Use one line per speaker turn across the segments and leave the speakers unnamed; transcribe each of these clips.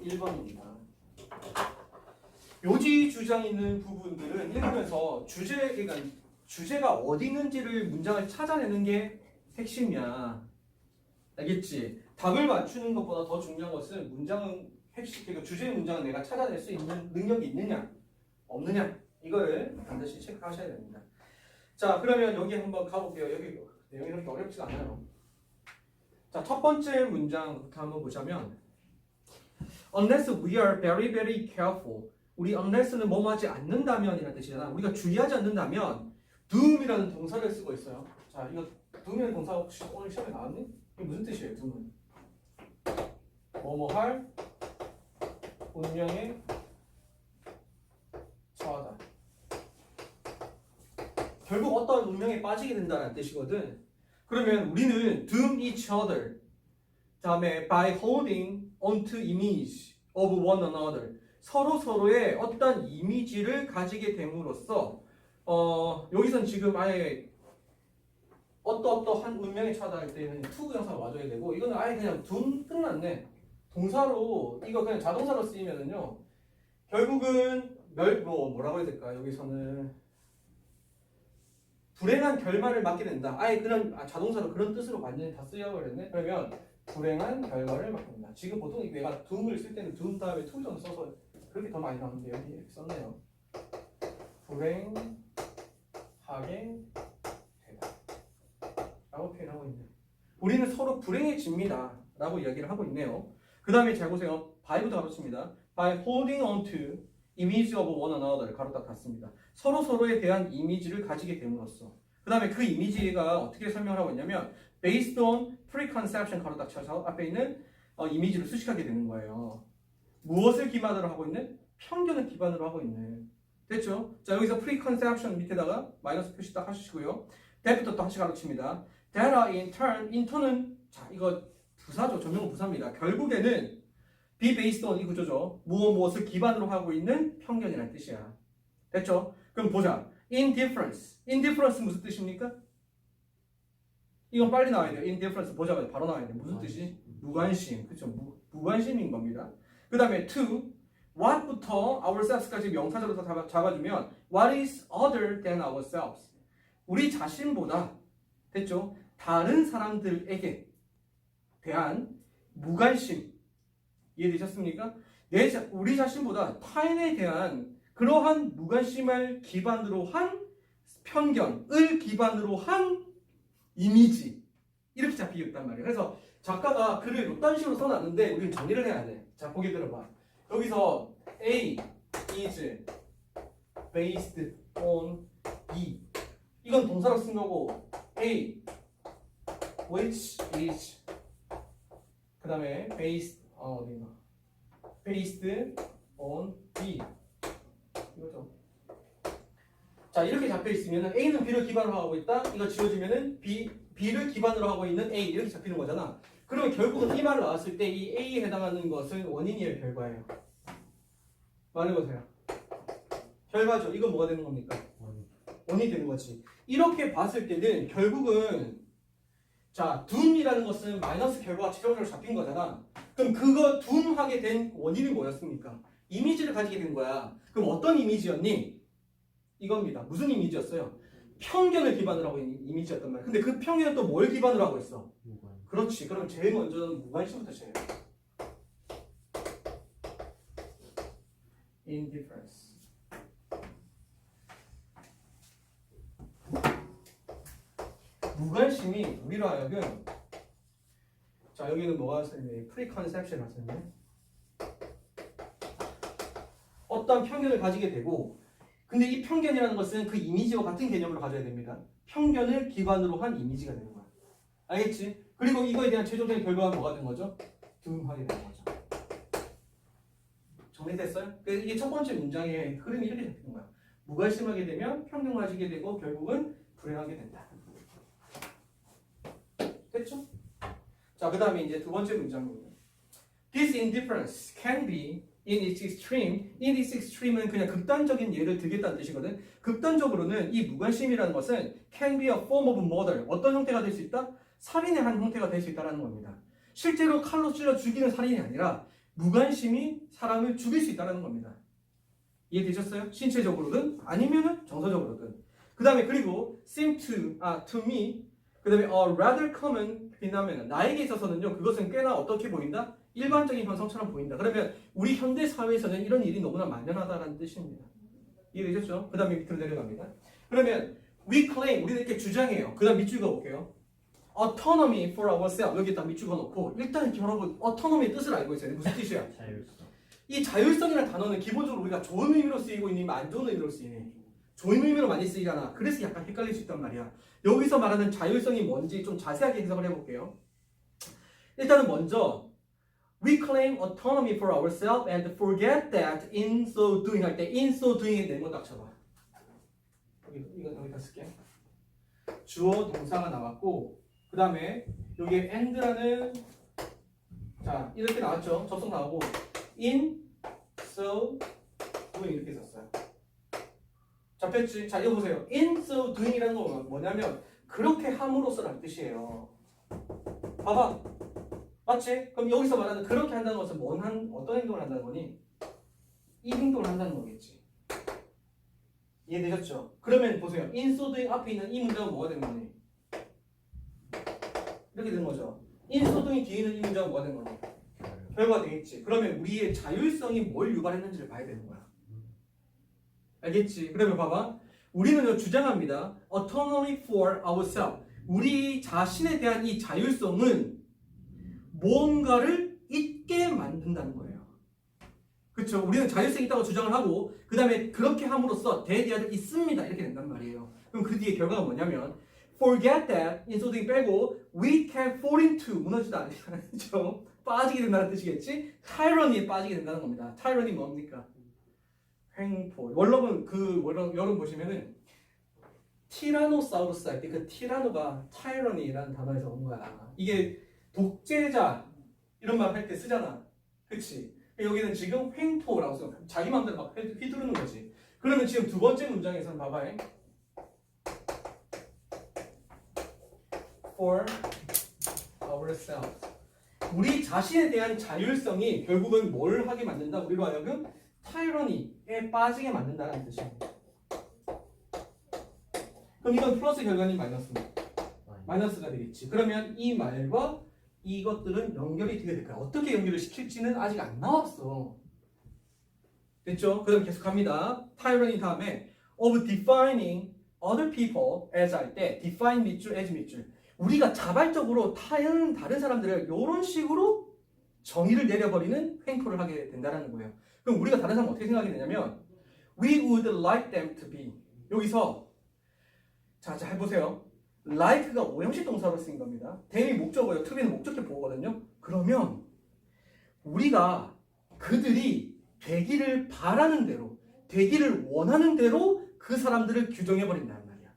1번입니다. 요지 주장 있는 부분들은 읽으면서 주제가 어디 있는지를 문장을 찾아내는 게 핵심이야. 알겠지? 답을 맞추는 것보다 더 중요한 것은 문장은 핵심, 그러니까 주제의 문장을 내가 찾아낼 수 있는 능력이 있느냐, 없느냐, 이거를 반드시 체크하셔야 됩니다. 자, 그러면 여기 한번 가볼게요. 여기 내용이 그렇게 어렵지가 않아요. 자, 첫 번째 문장부터 한번 보자면 Unless we are very very careful. 우리 unless는 뭐뭐 하지 않는다면 이라는 뜻이잖아. 우리가 주의하지 않는다면 doom이라는 동사를 쓰고 있어요. 자, 이거 doom이라는 동사 혹시 오늘 시험에 나왔니? 이게 무슨 뜻이에요, doom은? 뭐뭐 할 운명에 처하다. 결국 어떤 운명에 빠지게 된다는 뜻이거든. 그러면 우리는 doom each other. 다음에 by holding onto image of one another. 서로의 어떤 이미지를 가지게 됨으로써 여기선 지금 아예 어떠한 운명에 처하다할 때는 to 형사가 와줘야 되고 이거는 아예 그냥 doom 끝났네. 동사로 이거 그냥 자동사로 쓰이면은요. 결국은 뭐라고 해야 될까? 여기서는 불행한 결말을 맞게 된다. 아예 그냥 자동사로 그런 뜻으로 완전히 다 쓰여버렸네. 그러면 불행한 결과를 맞습니다. 지금 보통 내가 doom을 쓸 때는 doom 다음에 to 좀 써서 그렇게 더 많이 나오는데 여기 이렇게 썼네요. 불행하게 되다 라고 표현하고 있네요. 우리는 서로 불행해집니다 라고 이야기를 하고 있네요. 그 다음에 잘 보세요. by부터 가르칩니다. by holding on to image of one another 가로 딱 닫습니다. 서로에 대한 이미지를 가지게 됨으로써 그 다음에 그 이미지가 어떻게 설명을 하고 있냐면 based on preconception 가로 딱 쳐서 앞에 있는 이미지를 수식하게 되는 거예요. 무엇을 기반으로 하고 있는? 편견을 기반으로 하고 있는. 됐죠? 자, 여기서 preconception 밑에다가 마이너스 표시 딱 하시고요. that부터 또 다시 가르칩니다. that in turn은 자, 이거 부사죠. 전용 부사입니다. 결국에는 be based on 이 구조죠. 무엇을 기반으로 하고 있는 편견이라는 뜻이야. 됐죠? 그럼 보자. indifference 무슨 뜻입니까? 이건 빨리 나와야 돼요. indifference 보자마자 바로 나와야 돼요. 무슨 뜻이? 무관심. 그렇죠? 무관심인 겁니다. 그 다음에 to what부터 ourselves까지 명사절로 다 잡아주면 what is other than ourselves? 우리 자신보다 됐죠? 다른 사람들에게 대한 무관심 이해되셨습니까? 우리 자신보다 타인에 대한 그러한 무관심을 기반으로 한 편견을 기반으로 한 이미지 이렇게 잡히고 있단 말이에요. 그래서 작가가 글을 이딴 식으로 써놨는데 우리는 정리를 해야 돼. 자, 보기 들어봐. 여기서 A is based on B 이건 동사로 쓴 거고 A which is 그 다음에 based on B 이거죠. 자, 이렇게 잡혀 있으면 A는 B를 기반으로 하고 있다. 이거 지워지면은 B를 기반으로 하고 있는 A 이렇게 잡히는 거잖아. 그러면 결국은 이 말을 나왔을 때 이 A에 해당하는 것은 원인이에요, 결과예요? 말해보세요. 결과죠. 이건 뭐가 되는 겁니까? 원인이 되는 거지. 이렇게 봤을 때는 결국은 자, doom이라는 것은 마이너스 결과가 최종적으로 잡힌 거잖아. 그럼 그거 doom하게 된 원인은 뭐였습니까? 이미지를 가지게 된 거야. 그럼 어떤 이미지였니? 이겁니다. 무슨 이미지였어요? 편견을 기반으로 하고 있는 이미지였단 말이야. 근데 그 편견은 또 뭘 기반으로 하고 있어? 그렇지. 그럼 제일 먼저는 무관심부터 시작해요. indifference. 무관심이 우리로 하여금 자, 여기는 뭐가 쓰였네? preconception 썼네. 어떤 편견을 가지게 되고 근데 이 편견이라는 것은 그 이미지와 같은 개념으로 가져야 됩니다. 편견을 기반으로 한 이미지가 되는 거야. 알겠지? 그리고 이거에 대한 최종적인 결과가 뭐가 된 거죠? doom하게 된 거죠. 정리됐어요? 그래서 이게 첫 번째 문장의 흐름이 이렇게 잡히는 거야. 무관심하게 되면 편견을 가지게 되고 결국은 불행하게 된다. 됐죠? 자, 그 다음에 이제 두 번째 문장입니다. This indifference can be in its extreme. in its extreme은 그냥 극단적인 예를 들겠다는 뜻이거든. 극단적으로는 이 무관심이라는 것은 can be a form of murder. 어떤 형태가 될 수 있다? 살인의 한 형태가 될 수 있다는 겁니다. 실제로 칼로 찔러 죽이는 살인이 아니라 무관심이 사람을 죽일 수 있다는 겁니다. 이해되셨어요? 신체적으로든 아니면은 정서적으로든. 그 다음에 그리고 seem to me 그 다음에 a rather common phenomenon 나에게 있어서는요 그것은 꽤나 어떻게 보인다? 일반적인 현상처럼 보인다. 그러면 우리 현대 사회에서는 이런 일이 너무나 만연하다는 뜻입니다. 이해되셨죠? 그 다음에 밑으로 내려갑니다. 그러면 we claim 우리는 이렇게 주장해요. 그 다음 밑줄 그어볼게요. autonomy for ourselves 여기다 밑줄 그어놓고 일단 이렇게 여러분 autonomy의 뜻을 알고 있어야 돼. 무슨 뜻이야?
자율성.
이 자율성이라는 단어는 기본적으로 우리가 좋은 의미로 쓰이고 있니 안 좋은 의미로 쓰이니? 좋은 의미로 많이 쓰이잖아. 그래서 약간 헷갈릴 수 있단 말이야. 여기서 말하는 자율성이 뭔지 좀 자세하게 해석을 해볼게요. 일단은 먼저 we claim autonomy for ourselves and forget that in so doing 할 때 in so doing의 네모 딱 쳐봐. 이거 여기다 쓸게. 주어 동사가 나왔고 그 다음에 여기에 and라는 자 이렇게 나왔죠. 접속 나오고 in so doing 이렇게 썼어요. 잡혔지? 자 이거 보세요. in so doing이라는 건 뭐냐면 그렇게 함으로써라는 뜻이에요. 봐봐. 맞지? 그럼 여기서 말하는 그렇게 한다는 것은 어떤 행동을 한다는 거니? 이 행동을 한다는 거겠지. 이해되셨죠? 그러면 보세요. in so doing 앞에 있는 이 문장은 뭐가 되는 거니? 이렇게 되는 거죠. in so doing 뒤에 있는 이 문장은 뭐가 되는 거니? 결과가 되겠지. 그러면 우리의 자율성이 뭘 유발했는지를 봐야 되는 거야. 알겠지? 그러면 봐봐. 우리는 주장합니다. autonomy for ourselves. 우리 자신에 대한 이 자율성은 뭔가를 잊게 만든다는 거예요. 그렇죠? 우리는 자율성이 있다고 주장을 하고 그 다음에 그렇게 함으로써 대디아를 잊습니다. 이렇게 된단 말이에요. 그럼 그 뒤에 결과가 뭐냐면 forget that, 인소딩 빼고 we can fall into, 무너지다 않죠? 빠지게 된다는 뜻이겠지? tyranny에 빠지게 된다는 겁니다. tyranny 뭡니까? 횡포. 원론은 여러분 보시면은 티라노사우루스 할 때 그 티라노가 tyranny라는 단어에서 온 거야. 이게 독재자 이런 말 할 때 쓰잖아. 그치? 여기는 지금 횡포라고 써. 자기 마음대로 막 휘두르는 거지. 그러면 지금 두 번째 문장에서는 봐봐. for ourselves. 우리 자신에 대한 자율성이 결국은 뭘 하게 만든다? 우리로 하여금 타이러니에 빠지게 만든다는 뜻입니다. 그럼 이건 플러스 결과니 마이너스니? 마이너스가 되겠지. 그러면 이 말과 이것들은 연결이 되게 될까요? 어떻게 연결을 시킬지는 아직 안 나왔어. 됐죠? 그럼 계속합니다. tyranny 다음에 of defining other people as 할 때 define 밑줄, as 밑줄. 우리가 자발적으로 다른 사람들을 이런 식으로 정의를 내려버리는 횡포를 하게 된다는 거예요. 그럼 우리가 다른 사람 어떻게 생각하게 되냐면 we would like them to be 여기서 자 해보세요. like가 오형식 동사로 쓰인 겁니다. them이 목적어예요. to be는 목적격 보거든요. 그러면 우리가 그들이 되기를 바라는 대로 되기를 원하는 대로 그 사람들을 규정해버린다는 말이야.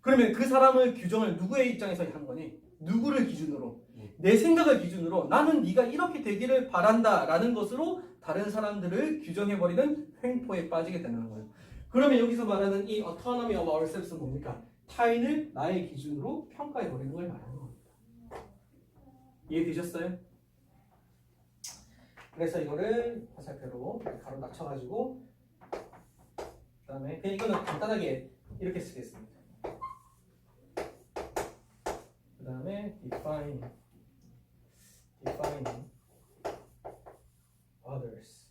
그러면 그 사람을 규정을 누구의 입장에서 한 거니? 누구를 기준으로? 내 생각을 기준으로 나는 네가 이렇게 되기를 바란다 라는 것으로 다른 사람들을 규정해버리는 횡포에 빠지게 되는 거예요. 그러면 여기서 말하는 이 autonomy of ourselves는 뭡니까? 타인을 나의 기준으로 평가해버리는 걸 말하는 겁니다. 이해되셨어요? 그래서 이거를 화살표로 가로 낮춰가지고 그 다음에 그냥 이거는 간단하게 이렇게 쓰겠습니다. 그 다음에 defining others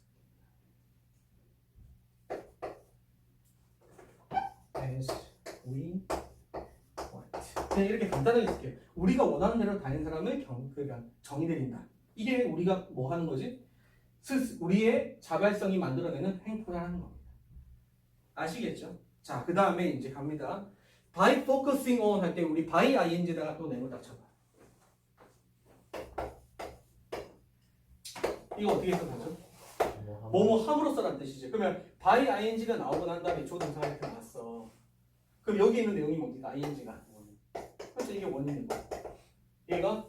as we want. 그냥 이렇게 간단하게 쓸게요. 우리가 원하는 대로 다른 사람을 정의 내린다. 이게 우리가 뭐 하는 거지? 우리의 자발성이 만들어내는 행포라는 겁니다. 아시겠죠? 자, 그 다음에 이제 갑니다. by focusing on 할 때 우리 by ing에다가 또 네모 딱 쳐봐. 이거 어떻게 해석하죠? 뭐뭐 함으로써라는 뜻이죠. 그러면 by ing가 나오고 난 다음에 조동사가 이렇게 나왔어. 그럼 여기 있는 내용이 뭡니까? ing가. 그래서 이게 원인이고 얘가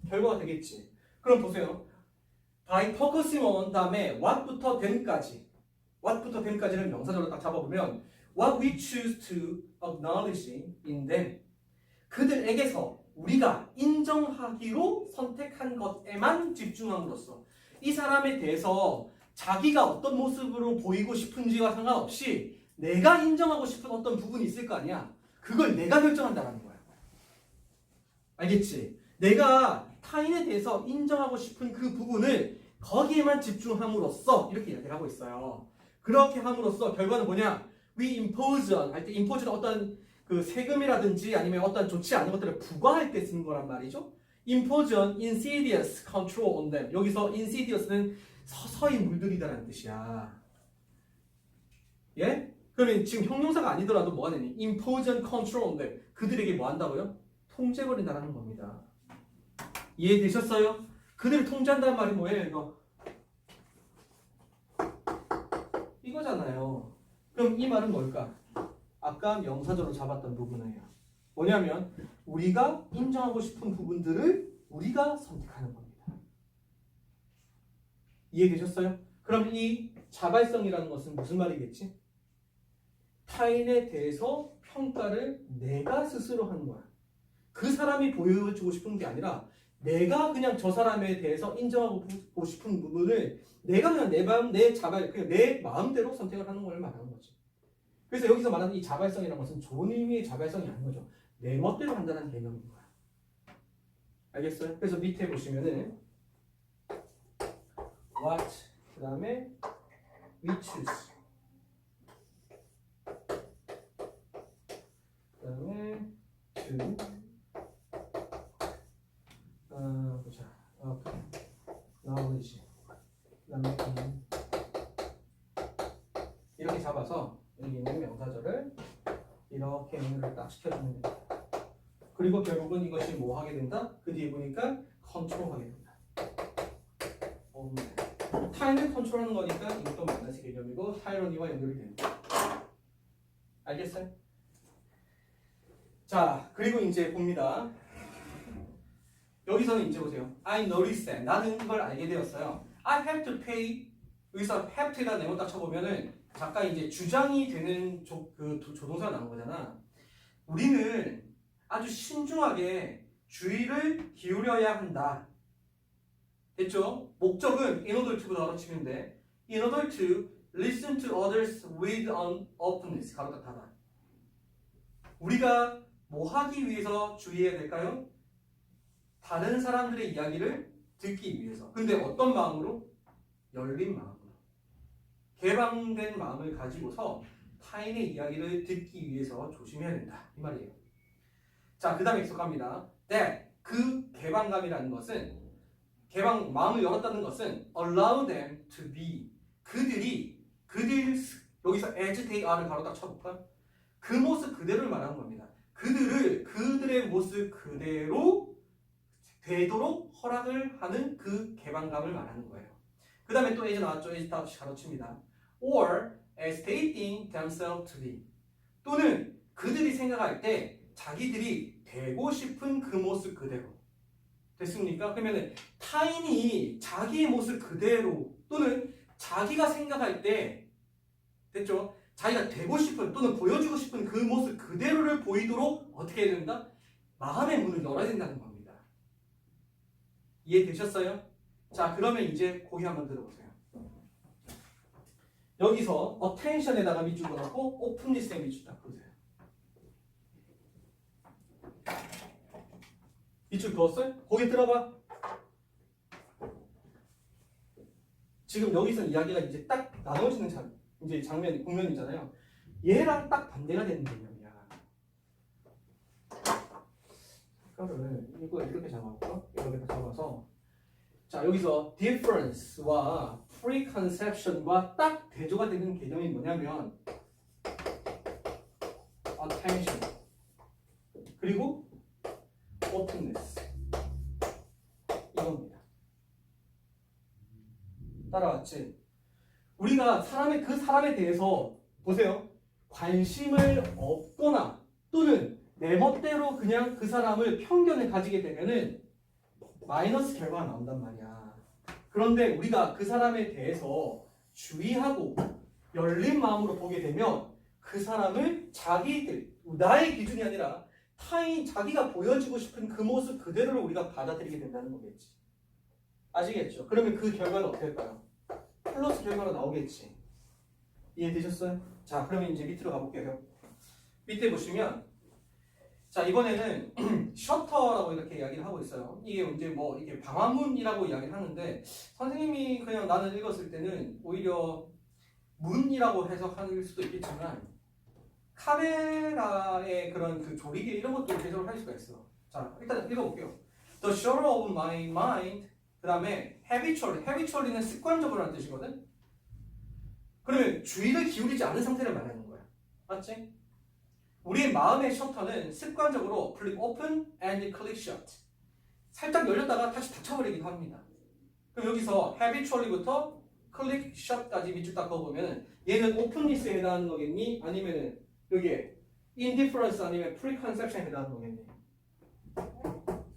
결과가 되겠지. 그럼 보세요. by focusing on 다음에 what부터 then까지는 명사적으로 딱 잡아보면 what we choose to acknowledge in them 그들에게서 우리가 인정하기로 선택한 것에만 집중함으로써 이 사람에 대해서 자기가 어떤 모습으로 보이고 싶은지와 상관없이 내가 인정하고 싶은 어떤 부분이 있을 거 아니야. 그걸 내가 결정한다는 거야. 알겠지? 내가 타인에 대해서 인정하고 싶은 그 부분을 거기에만 집중함으로써 이렇게 이야기를 하고 있어요. 그렇게 함으로써 결과는 뭐냐? We impose on 할 때 impose는 어떤 그 세금이라든지 아니면 어떤 좋지 않은 것들을 부과할 때 쓰는 거란 말이죠. impose on insidious control on them. 여기서 insidious는 서서히 물들이다라는 뜻이야. 예? 그러면 지금 형용사가 아니더라도 뭐가 되니? impose on control on them. 그들에게 뭐 한다고요? 통제버린다라는 겁니다. 이해되셨어요? 그들을 통제한다는 말이 뭐예요, 이거? 이거잖아요. 그럼 이 말은 뭘까? 아까 명사절로 잡았던 부분이에요. 뭐냐면 우리가 인정하고 싶은 부분들을 우리가 선택하는 겁니다. 이해되셨어요? 그럼 이 자발성이라는 것은 무슨 말이겠지? 타인에 대해서 평가를 내가 스스로 하는 거야. 그 사람이 보여주고 싶은 게 아니라 내가 그냥 저 사람에 대해서 인정하고 싶은 부분을 내가 그냥 그냥 내 마음대로 선택을 하는 걸 말하는 거지. 그래서 여기서 말하는 이 자발성이라는 것은 좋은 의미의 자발성이 아닌 거죠. 내 멋대로 한다는 개념인 거야. 알겠어요? 그래서 밑에 보시면은 what 그 다음에 we choose 그 다음에 to 보자. knowledge 그 다음에 이렇게 잡아서 여기 있는 명사절을 이렇게 연결을 딱 시켜주면 됩니다. 그리고 결국은 이것이 뭐 하게 된다? 그 뒤에 보니까 컨트롤하게 된다. 타인을 컨트롤하는 거니까 이것도 마이너스 개념이고 타이러니와 연결이 됩니다. 알겠어요? 자, 그리고 이제 봅니다. 여기서는 이제 보세요. I noticed that. 나는 이걸 알게 되었어요. I have to pay. 여기서 have to가 네모 딱 쳐보면은 잠깐 이제 주장이 되는 조동사가 나온 거잖아. 우리는 아주 신중하게 주의를 기울여야 한다. 됐죠? 목적은 in order to보다 가로치면 돼. In order to listen to others with an openness. 가로 딱 닫아. 우리가 뭐 하기 위해서 주의해야 될까요? 다른 사람들의 이야기를 듣기 위해서. 근데 어떤 마음으로? 열린 마음으로. 개방된 마음을 가지고서 타인의 이야기를 듣기 위해서 조심해야 된다. 이 말이에요. 자, 그 다음에 계속합니다. That 그 개방감이라는 것은 마음을 열었다는 것은 allow them to be 그들 여기서 as they are를 바로 딱 쳐볼까? 그 모습 그대로를 말하는 겁니다. 그들의 모습 그대로 되도록 허락을 하는 그 개방감을 말하는 거예요. 그 다음에 또 as 나왔죠. as 다시 가로칩니다. or as they think themselves to be 또는 그들이 생각할 때 자기들이 되고 싶은 그 모습 그대로. 됐습니까? 그러면은 타인이 자기의 모습 그대로 또는 자기가 생각할 때 됐죠? 자기가 되고 싶은 또는 보여주고 싶은 그 모습 그대로를 보이도록 어떻게 해야 된다? 마음의 문을 열어야 된다는 겁니다. 이해되셨어요? 자, 그러면 이제 고기 한번 들어보세요. 여기서 attention에다가 밑줄 그어놓고 openness에 밑줄 딱 그으세요. 밑줄 그었어요? 거기 들어봐. 지금 여기서 이야기가 이제 딱 나눠지는 국면이잖아요. 얘랑 딱 반대가 되는 개념이야. 이거 이렇게 잡아볼까? 이렇게 잡아서 자, 여기서 difference와 preconception과 딱 대조가 되는 개념이 뭐냐면 attention 그리고 openness 이겁니다. 따라왔지? 우리가 그 사람에 대해서 보세요. 관심을 없거나 또는 내 멋대로 그냥 그 사람을 편견을 가지게 되면은 마이너스 결과가 나온단 말이야. 그런데 우리가 그 사람에 대해서 주의하고 열린 마음으로 보게 되면 그 사람을 나의 기준이 아니라 자기가 보여주고 싶은 그 모습 그대로를 우리가 받아들이게 된다는 거겠지. 아시겠죠? 그러면 그 결과는 어떻게 될까요? 플러스 결과로 나오겠지. 이해되셨어요? 자, 그러면 이제 밑으로 가볼게요. 밑에 보시면, 자, 이번에는 셔터라고 이렇게 이야기를 하고 있어요. 이게 이제 뭐, 이게 방화문이라고 이야기를 하는데, 선생님이 그냥 나는 읽었을 때는 오히려 문이라고 해석할 수도 있겠지만, 카메라의 그런 그 조리개 이런 것도 해석을 할 수가 있어. 자, 일단 읽어볼게요. The shutter of my mind. 그 다음에 habitually는 습관적으로 라는 뜻이거든. 그러면 주의를 기울이지 않은 상태를 말하는 거야. 맞지? 우리의 마음의 셔터는 습관적으로 click open and click shut. 살짝 열렸다가 다시 닫혀버리기도 합니다. 그럼 여기서 habitually부터 click shut까지 밑줄 딱 그어보면 얘는 openness에 해당하는 거겠니? 아니면은 여기에 indifference 아니면 preconception에 해당하는 거겠니?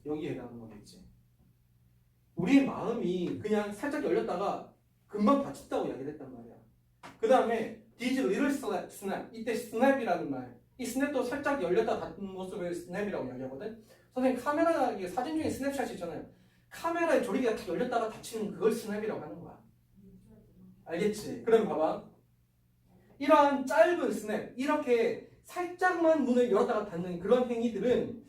여기에 해당하는 거겠지. 우리의 마음이 그냥 살짝 열렸다가 금방 닫혔다고 이야기를 했단 말이야. 그 다음에 these little snap, 이때 snap이라는 말, 이 스냅도 살짝 열렸다 닫는 모습을 스냅이라고 이야기하거든. 선생님 카메라 사진 중에 스냅샷이 있잖아요. 카메라의 조리개가 딱 열렸다가 닫히는 그걸 스냅이라고 하는 거야. 알겠지? 그럼 봐봐. 이러한 짧은 스냅, 이렇게 살짝만 문을 열었다가 닫는 그런 행위들은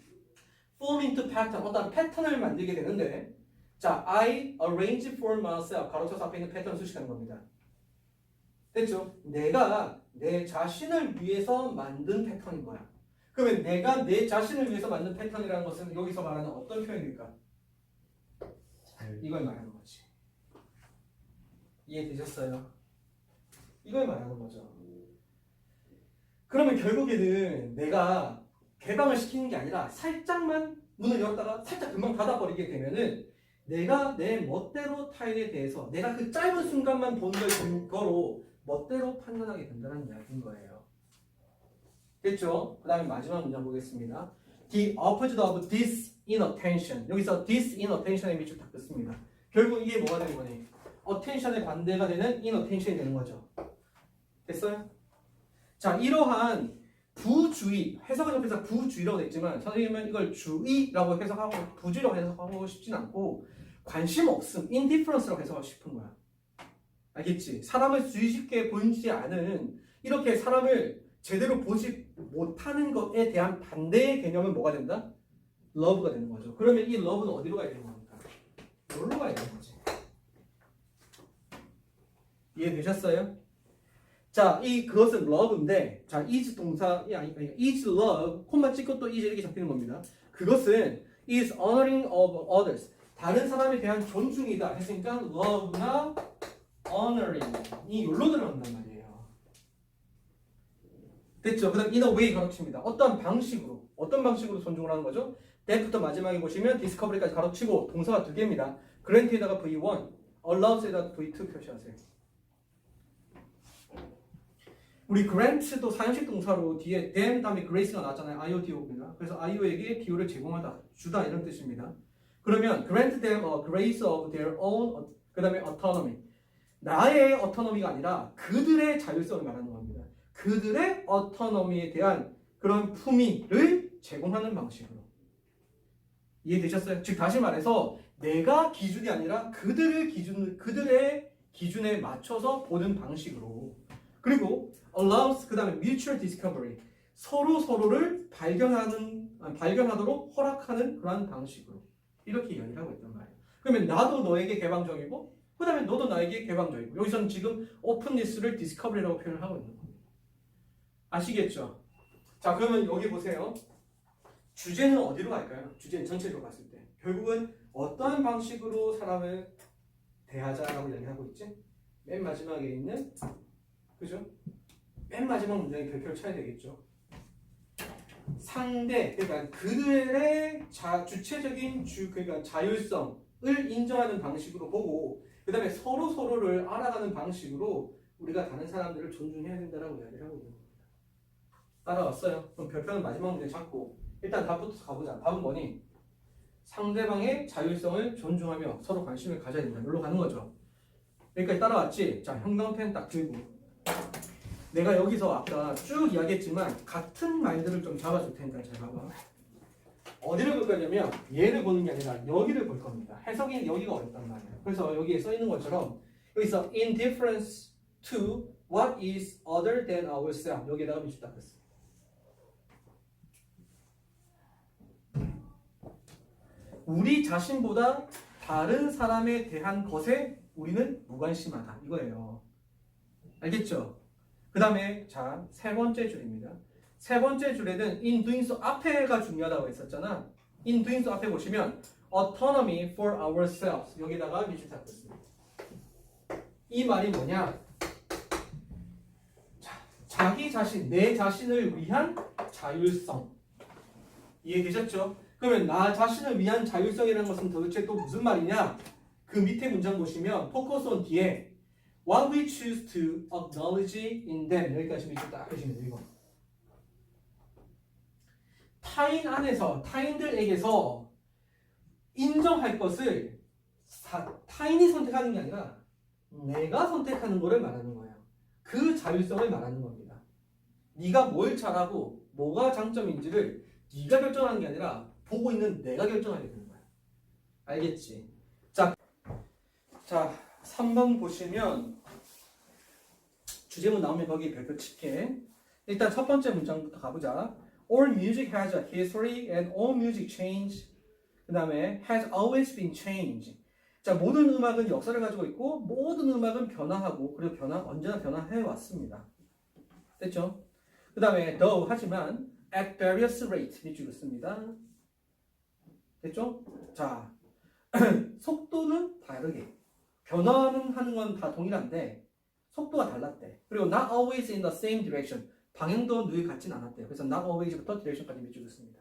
form into pattern, 어떤 패턴을 만들게 되는데, 자, I arrange for myself, 가로쳐서 앞에 있는 패턴을 수식하는 겁니다. 됐죠? 내가 내 자신을 위해서 만든 패턴인 거야. 그러면 내가 내 자신을 위해서 만든 패턴이라는 것은 여기서 말하는 어떤 표현일까? 이걸 말하는 거지. 이해되셨어요? 이걸 말하는 거죠. 그러면 결국에는 내가 개방을 시키는 게 아니라 살짝만 문을 열었다가 살짝 금방 닫아버리게 되면은 내가 내 멋대로 타인에 대해서 내가 그 짧은 순간만 본 걸 근거로 멋대로 판단하게 된다는 이야기인 거예요. 됐죠? 그 다음에 마지막 문장 보겠습니다. The opposite of this inattention. 여기서 this inattention의 밑줄 딱 긋습니다. 결국 이게 뭐가 되는 거니? attention의 반대가 되는 inattention이 되는 거죠. 됐어요? 자, 이러한 부주의, 해석은 옆에서 부주의라고 됐지만 선생님은 이걸 주의라고 해석하고 부주의라고 해석하고 싶진 않고 관심 없음, indifference라고 해석하고 싶은 거야. 알겠지? 사람을 주의 깊게 보이지 않은 이렇게 사람을 제대로 보지 못하는 것에 대한 반대의 개념은 뭐가 된다? love가 되는 거죠. 그러면 이 love는 어디로 가야 되는 겁니까? 여기로 가야 되는 거지. 이해되셨어요? 자, 그것은 love인데, 자, is 동사이 아니니까 is love, 콤마 찍고 또 is 이렇게 잡히는 겁니다. 그것은 is honoring of others, 다른 사람에 대한 존중이다 했으니까 love나 honoring이 여기로 들어간단 말이에요. 됐죠? 그 다음 in a way 가로칩니다. 어떤 방식으로 존중을 하는 거죠? that부터 마지막에 보시면 discovery까지 가로치고 동사가 두 개입니다. grant에다가 V1, allows에다가 V2 표시하세요. 우리 grant도 사형식 동사로 뒤에 then 다음에 grace가 나왔잖아요. IODO입니다. 그래서 IO에게 기호를 제공하다, 주다 이런 뜻입니다. 그러면 grant them a grace of their own, 그 다음에 autonomy. 나의 autonomy가 아니라 그들의 자율성을 말하는 겁니다. 그들의 autonomy에 대한 그런 품위를 제공하는 방식으로. 이해되셨어요? 즉 다시 말해서 내가 기준이 아니라 그들의 기준에 맞춰서 보는 방식으로. 그리고 allows 그 다음에 mutual discovery, 서로를 발견하도록 허락하는 그런 방식으로 이렇게 이야기를 하고 있단 말이에요. 그러면 나도 너에게 개방적이고 그 다음에 너도 나에게 개방적이고 여기서는 지금 openness를 discovery라고 표현을 하고 있는 겁니다. 아시겠죠? 자, 그러면 여기 보세요. 주제는 어디로 갈까요? 주제는 전체적으로 봤을 때 결국은 어떠한 방식으로 사람을 대하자라고 이야기하고 있지? 맨 마지막에 있는, 그죠? 맨 마지막 문장에 별표를 쳐야 되겠죠. 상대, 그러니까 그들의 주체적인 그러니까 자율성을 인정하는 방식으로 보고 그 다음에 서로를 알아가는 방식으로 우리가 다른 사람들을 존중해야 된다라고 이야기를 하고 있는 겁니다. 따라왔어요? 그럼 별표는 마지막 문제 잡고 일단 답부터 가보자. 답은 뭐니? 상대방의 자율성을 존중하며 서로 관심을 가져야 된다. 여기로 가는 거죠. 여기까지 따라왔지? 자, 형광펜 딱 들고 내가 여기서 아까 쭉 이야기했지만 같은 말들을 좀 잡아줄 테니까 잘 봐봐. 어디를 볼 거냐면 얘를 보는 게 아니라 여기를 볼 겁니다. 해석이 여기가 어렵단 말이에요. 그래서 여기에 써 있는 것처럼 여기서 in difference to what is other than ourselves 여기에다가 밑줄 딱 했어요. 우리 자신보다 다른 사람에 대한 것에 우리는 무관심하다 이거예요. 알겠죠? 그 다음에 자, 세 번째 줄입니다. 세 번째 줄에는 in doing so 앞에가 중요하다고 했었잖아. in doing so 앞에 보시면 autonomy for ourselves 여기다가 밑줄 딱 했습니다. 이 말이 뭐냐? 자기 자신, 내 자신을 위한 자율성. 이해되셨죠? 그러면 나 자신을 위한 자율성이라는 것은 도대체 또 무슨 말이냐? 그 밑에 문장 보시면 focus on 뒤에 what we choose to acknowledge in them 여기까지 밑줄 딱 하시면 돼요. 이거. 타인 안에서 타인들에게서 인정할 것을 타인이 선택하는 게 아니라 내가 선택하는 거를 말하는 거예요. 그 자율성을 말하는 겁니다. 네가 뭘 잘하고 뭐가 장점인지를 네가 결정하는 게 아니라 보고 있는 내가 결정하게 되는 거야. 알겠지? 자, 3번 보시면 주제문 나오면 거기 별표 칠게. 일단 첫 번째 문장부터 가보자. All music has a history and all music change. 그 다음에 has always been changed. 자, 모든 음악은 역사를 가지고 있고 모든 음악은 변화하고 그리고 언제나 변화해 왔습니다. 됐죠? 그 다음에 though 하지만 at various rate 밑줄 긋습니다. 됐죠? 자, 속도는 다르게 변화는 하는 건 다 동일한데 속도가 달랐대. 그리고 not always in the same direction. 방향도 늘 같진 않았대요. 그래서 not always부터 direction까지 밑줄 긋습니다.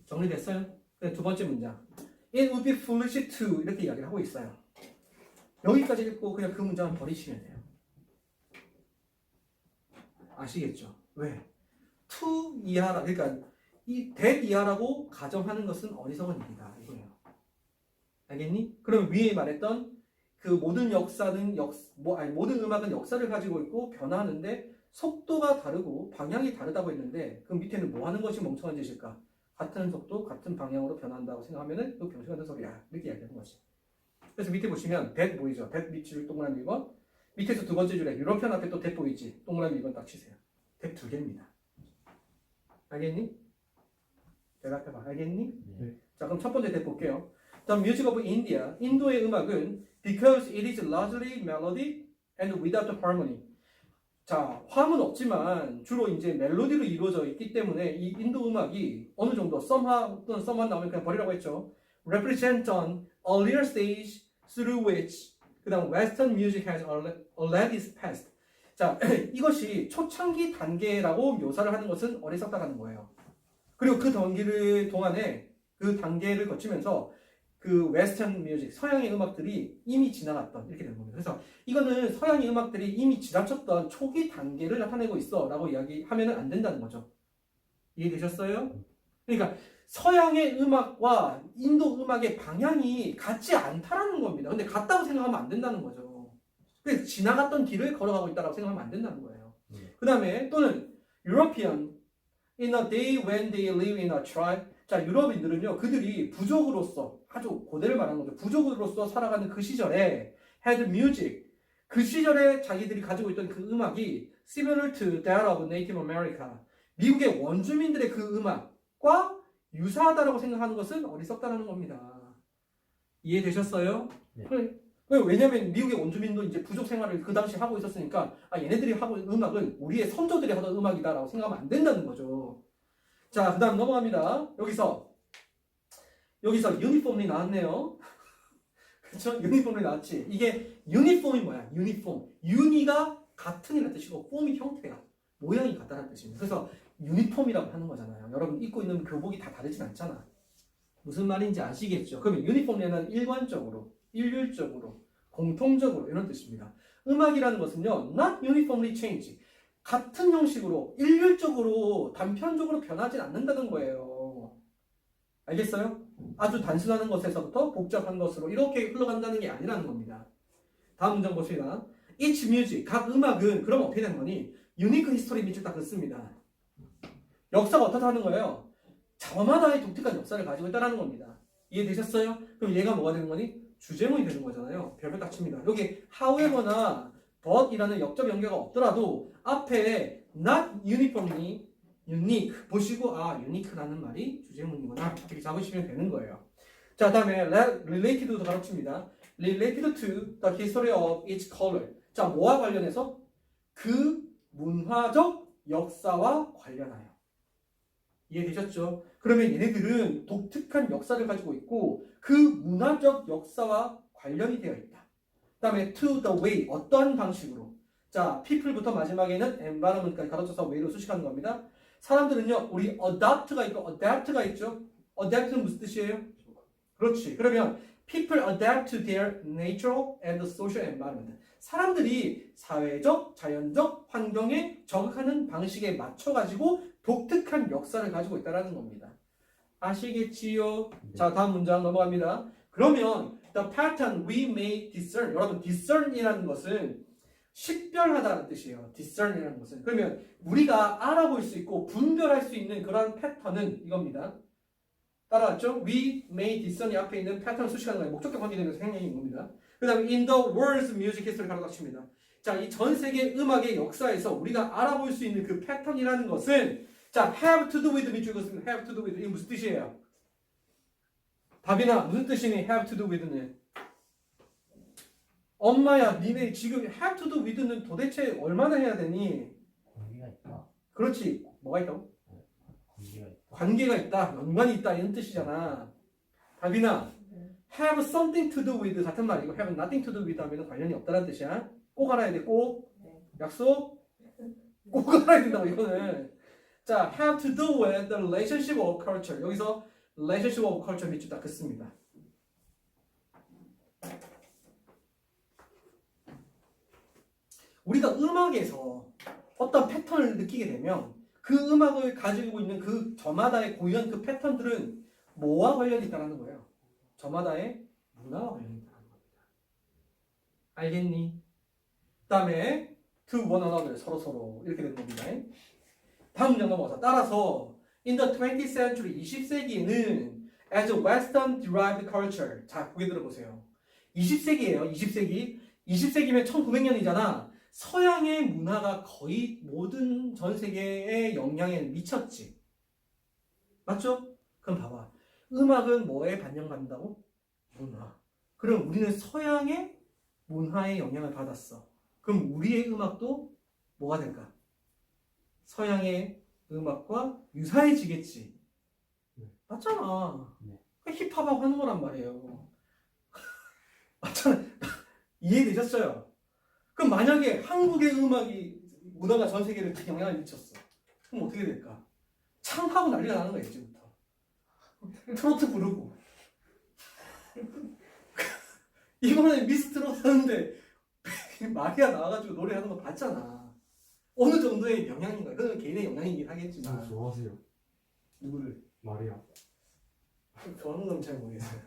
정리됐어요? 두 번째 문장. It would be foolish to 이렇게 이야기를 하고 있어요. 여기까지 읽고 그냥 그 문장을 버리시면 돼요. 아시겠죠? 왜? to 이하라 그러니까 이 that 이하라고 가정하는 것은 어리석은 일이다 이거예요. 알겠니? 그럼 위에 말했던 그 모든 역사는 모든 음악은 역사를 가지고 있고 변화하는데 속도가 다르고 방향이 다르다고 했는데 그 밑에는 뭐 하는 것이 멍청한 짓일까? 같은 속도, 같은 방향으로 변한다고 생각하면은 이거 병신 같은 소리야. 이렇게 이야기하는 거지. 그래서 밑에 보시면 that 보이죠? that 밑줄 동그라미 1번. 밑에서 두 번째 줄에 유로피안 앞에 또 that 보이지? 동그라미 1번 딱 치세요. that 두 개입니다. 알겠니? 대답해봐. 알겠니?
네.
자, 그럼 첫 번째 that 볼게요. The music of India. 인도의 음악은 because it is largely melody and without harmony. 자, 화음은 없지만 주로 이제 멜로디로 이루어져 있기 때문에 이 인도 음악이 어느 정도 썸하 또는 썸한 나오면 그냥 버리라고 했죠. Represent an earlier stage through which 그 다음 Western music has already passed. 자, 이것이 초창기 단계라고 묘사를 하는 것은 어리석다라는 거예요. 그리고 그 동안에 그 단계를 거치면서 그 웨스턴 뮤직, 서양의 음악들이 이미 지나갔던 이렇게 되는 겁니다. 그래서 이거는 서양의 음악들이 이미 지나쳤던 초기 단계를 나타내고 있어 라고 이야기하면 안 된다는 거죠. 이해되셨어요? 그러니까 서양의 음악과 인도 음악의 방향이 같지 않다라는 겁니다. 근데 같다고 생각하면 안 된다는 거죠. 그래서 지나갔던 길을 걸어가고 있다고 생각하면 안 된다는 거예요. 그 다음에 또는 European in a day when they live in a tribe. 자, 유럽인들은요, 그들이 부족으로서, 아주 고대를 말하는 거죠. 부족으로서 살아가는 그 시절에 had music, 그 시절에 자기들이 가지고 있던 그 음악이 similar to that of Native America, 미국의 원주민들의 그 음악과 유사하다라고 생각하는 것은 어리석다라는 겁니다. 이해되셨어요?
네.
왜냐면 미국의 원주민도 이제 부족 생활을 그 당시 하고 있었으니까 얘네들이 하고 있는 음악은 우리의 선조들이 하던 음악이다라고 생각하면 안 된다는 거죠. 자, 그 다음 넘어갑니다. 여기서 유니폼이 나왔네요. 그쵸? 유니폼이 나왔지. 이게 유니폼이 뭐야? 유니폼. 유니가 같은이라는 뜻이고 폼이 형태가 모양이 같다는 뜻입니다. 그래서 유니폼이라고 하는 거잖아요. 여러분 입고 있는 교복이 다 다르진 않잖아. 무슨 말인지 아시겠죠? 그러면 유니폼에는 일관적으로, 일률적으로, 공통적으로 이런 뜻입니다. 음악이라는 것은요, not uniformly change. 같은 형식으로 일률적으로 단편적으로 변하지 않는다는 거예요. 알겠어요? 아주 단순한 것에서부터 복잡한 것으로 이렇게 흘러간다는 게 아니라는 겁니다. 다음 문장 보시다. Each music, 각 음악은 그럼 어떻게 되는 거니? 유니크 히스토리 밑줄 딱 긋습니다. 역사가 어떻다는 거예요? 저마다의 독특한 역사를 가지고 있다는 겁니다. 이해되셨어요? 그럼 얘가 뭐가 되는 거니? 주제문이 되는 거잖아요. 별표 딱 칩니다. 여기 however나 but이라는 역적 연계가 없더라도 앞에 not uniformly unique 보시고 unique라는 말이 주제문이구나 이렇게 잡으시면 되는 거예요. 자, 다음에 related도 가르칩니다. related to the history of each color. 자, 뭐와 관련해서? 그 문화적 역사와 관련하여. 이해되셨죠? 그러면 얘네들은 독특한 역사를 가지고 있고 그 문화적 역사와 관련이 되어 있다. 그 다음에 to the way, 어떤 방식으로. 자, people부터 마지막에는 environment까지 가로쳐서 way로 수식하는 겁니다. 사람들은요, 우리 adopt가 있고 adapt가 있죠? adapt는 무슨 뜻이에요? 그렇지. 그러면 people adapt to their natural and social environment. 사람들이 사회적, 자연적 환경에 적응하는 방식에 맞춰가지고 독특한 역사를 가지고 있다는 겁니다. 아시겠지요? 자, 다음 문장 넘어갑니다. 그러면 the pattern we may discern. 여러분, discern이라는 것은 식별하다는 뜻이에요. discern이라는 것은. 그러면 우리가 알아볼 수 있고 분별할 수 있는 그런 패턴은 이겁니다. 따라왔죠? We may discern이 앞에 있는 패턴을 수식하는 거예요. 목적격 관계되면서 생략인 겁니다. 그 다음에 in the world's music history 가로 닫힙니다. 자, 이 전 세계 음악의 역사에서 우리가 알아볼 수 있는 그 패턴이라는 것은 자, have to do with 밑줄 그었습니다. have to do with 이게 무슨 뜻이에요? 답이나 무슨 뜻이니? have to do with는 엄마야, 니네 지금 have to do with는 도대체 얼마나 해야 되니?
관계가 있다.
그렇지. 뭐가 있다고?
관계가 있다.
관계가 있다, 연관이 있다 이런 뜻이잖아. 답이나 have something to do with 같은 말이고 have nothing to do with 하면 관련이 없다는 뜻이야. 꼭 알아야 돼. 꼭. 약속? 꼭 알아야 된다고 이거는. 자, have to do with the relationship of culture. 여기서 relationship of culture 밑줄 딱 긋습니다. 우리가 음악에서 어떤 패턴을 느끼게 되면 그 음악을 가지고 있는 그 저마다의 고유한 그 패턴들은 뭐와 관련이 있다는 거예요? 저마다의 문화와 관련이 있다는 겁니다. 알겠니? 그 다음에 to one another, 서로 이렇게 되는 겁니다. 다음 문장 넘어가서 따라서 in the 20th century, 20세기에는 as a western derived culture. 자, 고개 들어보세요. 20세기예요. 20세기. 20세기면 1900년이잖아. 서양의 문화가 거의 모든 전 세계에 영향을 미쳤지. 맞죠? 그럼 봐봐. 음악은 뭐에 반영받는다고? 문화. 그럼 우리는 서양의 문화에 영향을 받았어. 그럼 우리의 음악도 뭐가 될까? 서양의 음악과 유사해지겠지. 맞잖아. 힙합하고 하는 거란 말이에요. 맞잖아. 이해되셨어요? 그럼 만약에 한국의 문화가 전 세계를 다 영향을 미쳤어. 그럼 어떻게 될까? 창하고 난리가 나는 거야, 이제부터. 트로트 부르고. 이번에 미스 트로트 하는데 마리아 나와가지고 노래하는 거 봤잖아. 어느 정도의 영향인가? 그건 개인의 영향이긴 하겠지만.
좋아하세요?
누구를?
마리아.
좋아하는 건 잘 모르겠어요.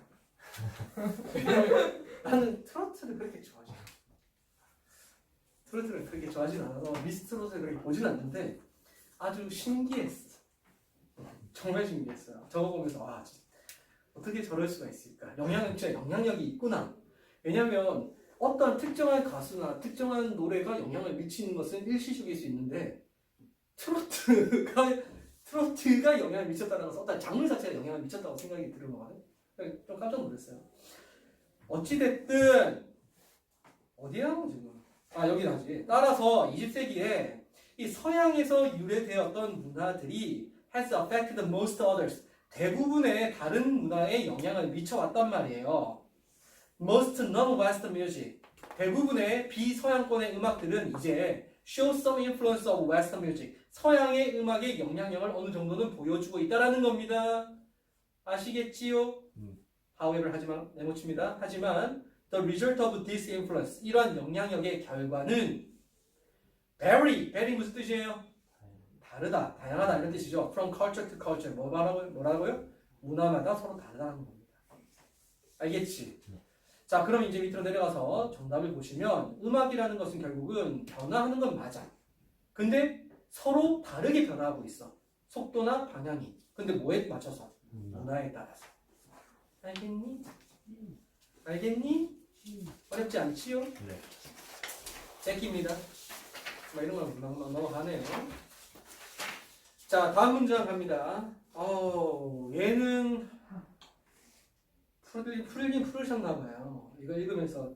왜냐면 나는 트로트를 그렇게 좋아하지 않아. 트로트를 그렇게 좋아하진 않아서 미스 트롯을 그렇게 보진 않는데 아주 신기했어. 정말 신기했어요. 저거 보면서 어떻게 저럴 수가 있을까? 진짜 영향력이 있구나. 왜냐면 어떤 특정한 가수나 특정한 노래가 영향을 미치는 것은 일시적일 수 있는데 트로트가 영향을 미쳤다는 것은 어떤 장르 자체가 영향을 미쳤다고 생각이 드는 거거든. 좀 깜짝 놀랐어요. 어찌됐든 어디야 지금? 여기다지. 따라서 20세기에 이 서양에서 유래되었던 문화들이 has affected most others. 대부분의 다른 문화에 영향을 미쳐왔단 말이에요. Most non-Western music. 대부분의 비서양권의 음악들은 이제 show some influence of Western music. 서양의 음악의 영향력을 어느 정도는 보여주고 있다라는 겁니다. 아시겠지요? however 하지만 네모칩니다. 하지만 the result of this influence, 이러한 영향력의 결과는 vary 무슨 뜻이에요? 다르다, 다양하다 이런 뜻이죠. From culture to culture. 뭐라고요? 문화마다 서로 다르다는 겁니다. 알겠지? 자, 그럼 이제 밑으로 내려가서 정답을 보시면 음악이라는 것은 결국은 변화하는 건 맞아. 근데 서로 다르게 변화하고 있어. 속도나 방향이. 근데 뭐에 맞춰서? 문화에 따라서. 알겠니? 알겠니? 어렵지 않지요?
네.
제끼입니다. 뭐 이런 거 금방 넘어가네요. 자, 다음 문장 갑니다. 얘는 풀긴 풀으셨나봐요. 이거 읽으면서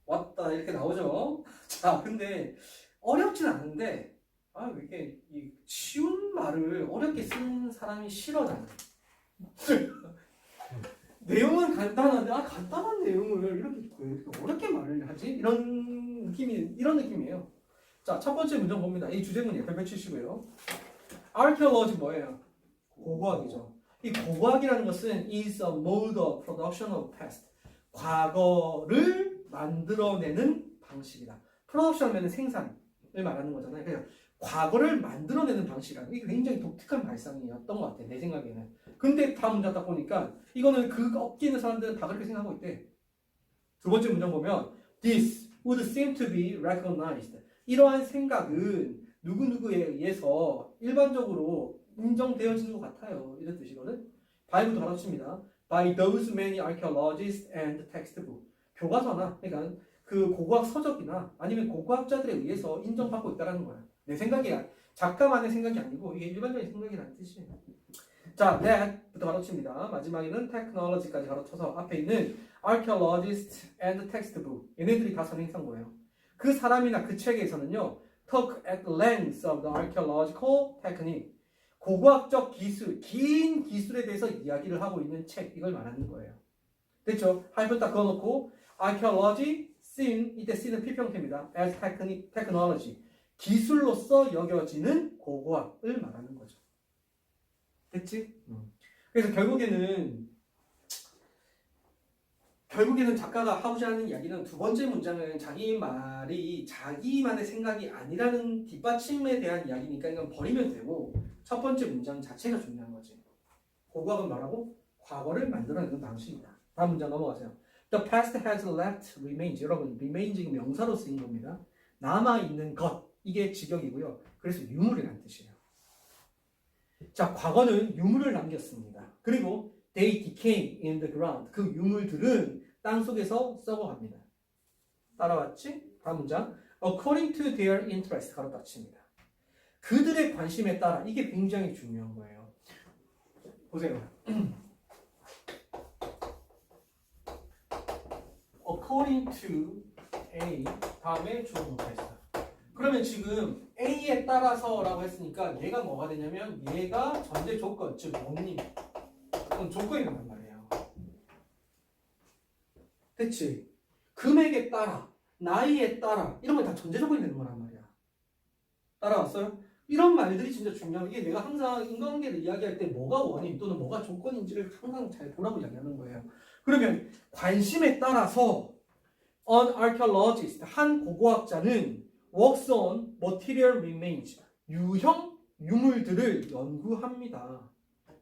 왔다 이렇게 나오죠. 자, 근데 어렵진 않은데 왜 이렇게 이 쉬운 말을 어렵게 쓰는 사람이 싫어 나는. 내용은 간단한데 간단한 내용을 이렇게 왜 이렇게 어렵게 말을 하지? 이런 느낌이에요. 자, 첫 번째 문장 봅니다. 이 주제문 옆에 펼치시고요. archaeology 뭐예요? 고고학이죠. 이 고고학이라는 것은 is a mode of production of past. 과거를 만들어내는 방식이다. production은 생산을 말하는 거잖아요. 그냥 과거를 만들어내는 방식이라는 이게 굉장히 독특한 발상이었던 것 같아요. 내 생각에는. 근데 다음 문장 딱 보니까 이거는 그 업계에 있는 사람들은 다 그렇게 생각하고 있대. 두 번째 문장 보면 this would seem to be recognized. 이러한 생각은 누구누구에 의해서 일반적으로 인정되어지는 것 같아요. 이런 뜻이거든. 바이브도 가르칩니다. By those many archaeologists and textbook. 교과서나 그러니까 그 고고학 서적이나 아니면 고고학자들에 의해서 인정받고 있다는 거야. 내 생각이야. 작가만의 생각이 아니고 이게 일반적인 생각이라는 뜻이에요. 자, that부터 가르칩니다. 마지막에는 technology까지 가르쳐서 앞에 있는 archaeologists and textbook. 얘네들이 다 선행상고예요. 그 사람이나 그 책에서는요. talk at length of the archaeological technique. 고고학적 기술, 긴 기술에 대해서 이야기를 하고 있는 책, 이걸 말하는 거예요. 됐죠? 하이픈 딱 그어놓고 archaeology, seen, 이때 seen은 필평태입니다. as technology. 기술로서 여겨지는 고고학을 말하는 거죠. 됐지? 그래서 결국에는 작가가 하고자 하는 이야기는 두 번째 문장은 자기 말이 자기만의 생각이 아니라는 뒷받침에 대한 이야기니까 이건 버리면 되고 첫 번째 문장 자체가 중요한 거지. 고고학은 말하고 과거를 만들어내는 방식이다. 다음 문장 넘어가세요. The past has left remains. 여러분, remains 명사로 쓰인 겁니다. 남아있는 것. 이게 직역이고요. 그래서 유물이라는 뜻이에요. 자, 과거는 유물을 남겼습니다. 그리고 they decay in the ground. 그 유물들은 땅 속에서 썩어갑니다. 따라왔지? 다음 문장. According to their interest. 가로 닫힙니다. 그들의 관심에 따라. 이게 굉장히 중요한 거예요. 보세요. According to A. 다음에 주어 동사 있어요. 그러면 지금 A에 따라서라고 했으니까 얘가 뭐가 되냐면 얘가 전제 조건, 즉 원인. 그건 조건이 된단 말이에요. 됐지? 금액에 따라, 나이에 따라 이런 건 다 전제 조건이 되는 거란 말이야. 따라왔어요? 이런 말들이 진짜 중요한 게 내가 항상 인간관계를 이야기할 때 뭐가 원인 또는 뭐가 조건인지를 항상 잘 보라고 이야기하는 거예요. 그러면 관심에 따라서 an archaeologist, 한 고고학자는 works on material remains, 유형 유물들을 연구합니다.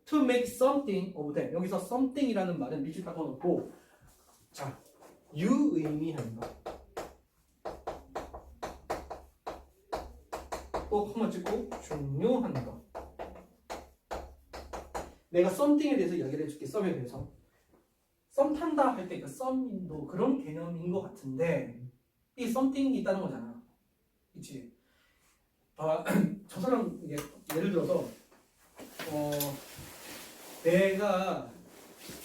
To make something of them. 여기서 something이라는 말은 밑줄 닦아놓고 자, 유의미한 것. 또 한번 찍고 중요한 것. 내가 something에 대해서 이야기를 해줄게. 썸에 대해서. 썸 탄다 할 때 그 썸도 그런 개념인 것 같은데 이 something이 있다는 거잖아. 그치? 저 사람 예를 들어서 내가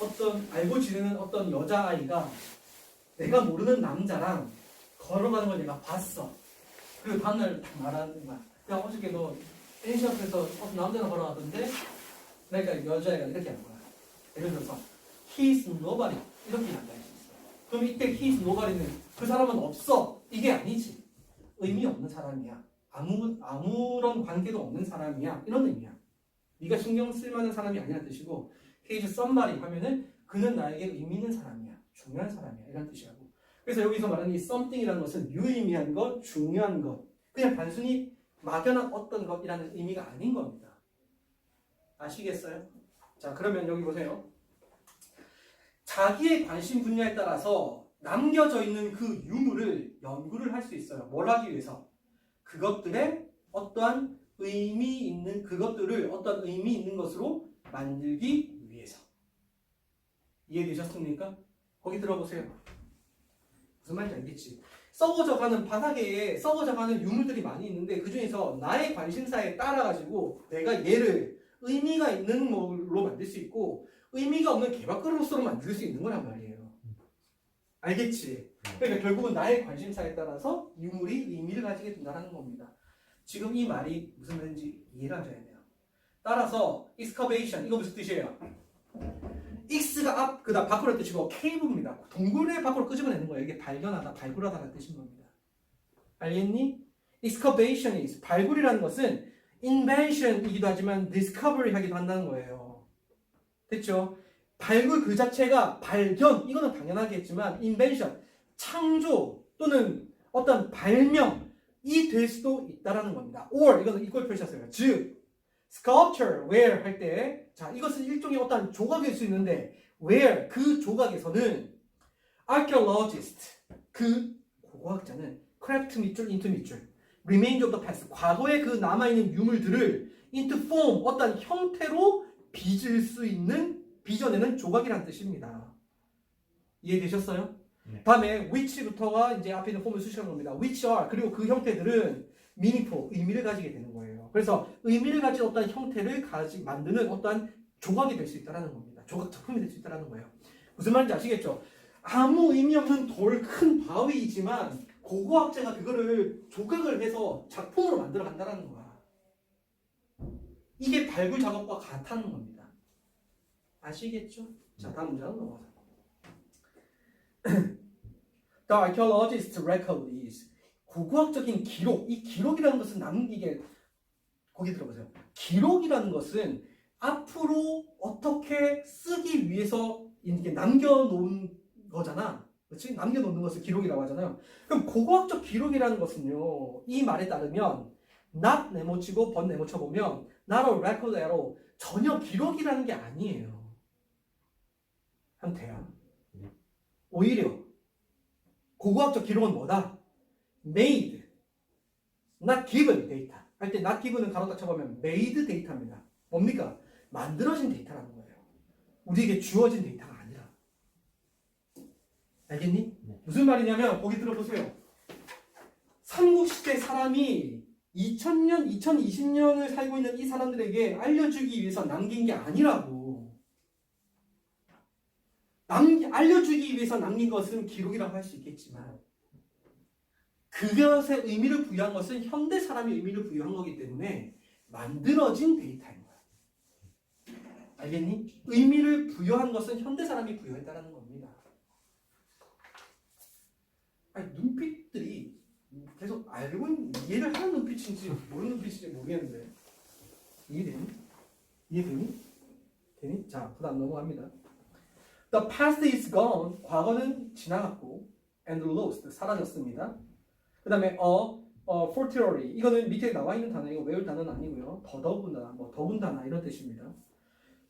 어떤 알고 지내는 어떤 여자아이가 내가 모르는 남자랑 걸어가는 걸 내가 봤어. 그리고 다음날 딱 말하는 거야. 야, 어저께 너 NC 앞에서 어떤 남자랑 걸어가던데? 그러니까 여자애가 이렇게 하는 거야. 예를 들어서 He's nobody 이렇게 이야기할 수 있어. 그럼 이때 He's nobody는 그 사람은 없어. 이게 아니지. 의미 없는 사람이야. 아무런 관계도 없는 사람이야. 이런 의미야. 네가 신경 쓸 만한 사람이 아니라는 뜻이고 He's somebody 하면은 그는 나에게 의미 있는 사람이야. 중요한 사람이야. 이런 뜻이라고. 그래서 여기서 말하는 이 something이라는 것은 유의미한 것, 중요한 것. 그냥 단순히 막연한 어떤 것이라는 의미가 아닌 겁니다. 아시겠어요? 자, 그러면 여기 보세요. 자기의 관심 분야에 따라서 남겨져 있는 그 유물을 연구를 할 수 있어요. 뭘 하기 위해서? 그것들의 어떠한 의미 있는 그것들을 어떤 의미 있는 것으로 만들기 위해서. 이해되셨습니까? 거기 들어보세요. 무슨 말인지 알겠지? 썩어져가는 바닥에 썩어져가는 유물들이 많이 있는데 그 중에서 나의 관심사에 따라가지고 내가 얘를 의미가 있는 걸로 만들 수 있고 의미가 없는 개밥그릇으로 만들 수 있는 거란 말이에요. 알겠지? 그러니까 결국은 나의 관심사에 따라서 유물이 의미를 가지게 된다는 겁니다. 지금 이 말이 무슨 말인지 이해를 하셔야 돼요. 따라서 excavation 이거 무슨 뜻이에요? x가 앞 그다음 밖으로 뜻이고 cave입니다. 동굴의 밖으로 끄집어내는 거예요. 이게 발견하다, 발굴하다는 뜻인 겁니다. 알겠니? excavation is 발굴이라는 것은 invention이기도 하지만 discovery 하기도 한다는 거예요. 됐죠? 발굴 그 자체가 발견 이거는 당연하겠지만 invention 창조 또는 어떤 발명이 될 수도 있다라는 겁니다. or 이거는 이걸 표시했어요. 즉 sculpture where 할 때 자 이것은 일종의 어떤 조각일 수 있는데 where 그 조각에서는 archaeologist 그 고고학자는 craft 밑줄 into 밑줄 remains of the past 과거의 그 남아있는 유물들을 into form 어떤 형태로 빚을 수 있는 빚어내는 조각이라는 뜻입니다. 이해되셨어요?
네.
다음에 which부터가 이제 앞에 있는 폼을 수식하는 겁니다. which are 그리고 그 형태들은 meaningful 의미를 가지게 되는 거예요. 그래서 의미를 가진 어떤 형태를 만드는 어떤 조각이 될 수 있다는 겁니다. 조각 작품이 될 수 있다는 거예요. 무슨 말인지 아시겠죠? 아무 의미 없는 돌 큰 바위이지만 고고학자가 그거를 조각을 해서 작품으로 만들어 간다는 거야. 이게 발굴 작업과 같다는 겁니다. 아시겠죠? 자, 다음 문제로 넘어가자. The archaeologist's record is 고고학적인 기록. 이 기록이라는 것은 남기게 거기 들어보세요. 기록이라는 것은 앞으로 어떻게 쓰기 위해서 이렇게 남겨놓은 거잖아. 그렇지? 남겨놓는 것을 기록이라고 하잖아요. 그럼 고고학적 기록이라는 것은요. 이 말에 따르면 not 네모치고 but 네모쳐보면 not a record at all. 전혀 기록이라는 게 아니에요. 한태야. 오히려 고고학적 기록은 뭐다? made, not given 데이터. 할 때 not given은 가로 딱 쳐보면 made 데이터입니다. 뭡니까? 만들어진 데이터라는 거예요. 우리에게 주어진 데이터가 아니라. 알겠니?
네.
무슨 말이냐면 거기 들어보세요. 삼국시대 사람이 2000년, 2020년을 살고 있는 이 사람들에게 알려주기 위해서 남긴 게 아니라고. 알려주기 위해서 남긴 것은 기록이라고 할 수 있겠지만 그것에 의미를 부여한 것은 현대 사람이 의미를 부여한 거기 때문에 만들어진 데이터인 거야. 알겠니? 의미를 부여한 것은 현대 사람이 부여했다는 겁니다. 아니, 눈빛들이 계속 알고 있는, 이해를 하는 눈빛인지 모르는 눈빛인지 모르겠는데 이해되니? 이해되니? 되니? 자, 그 다음 넘어갑니다. The past is gone. 과거는 지나갔고 and lost. 사라졌습니다. 그 다음에 fortiori. 이거는 밑에 나와 있는 단어이고 외울 단어는 아니고요. 더더군다나, 더군다나 이런 뜻입니다.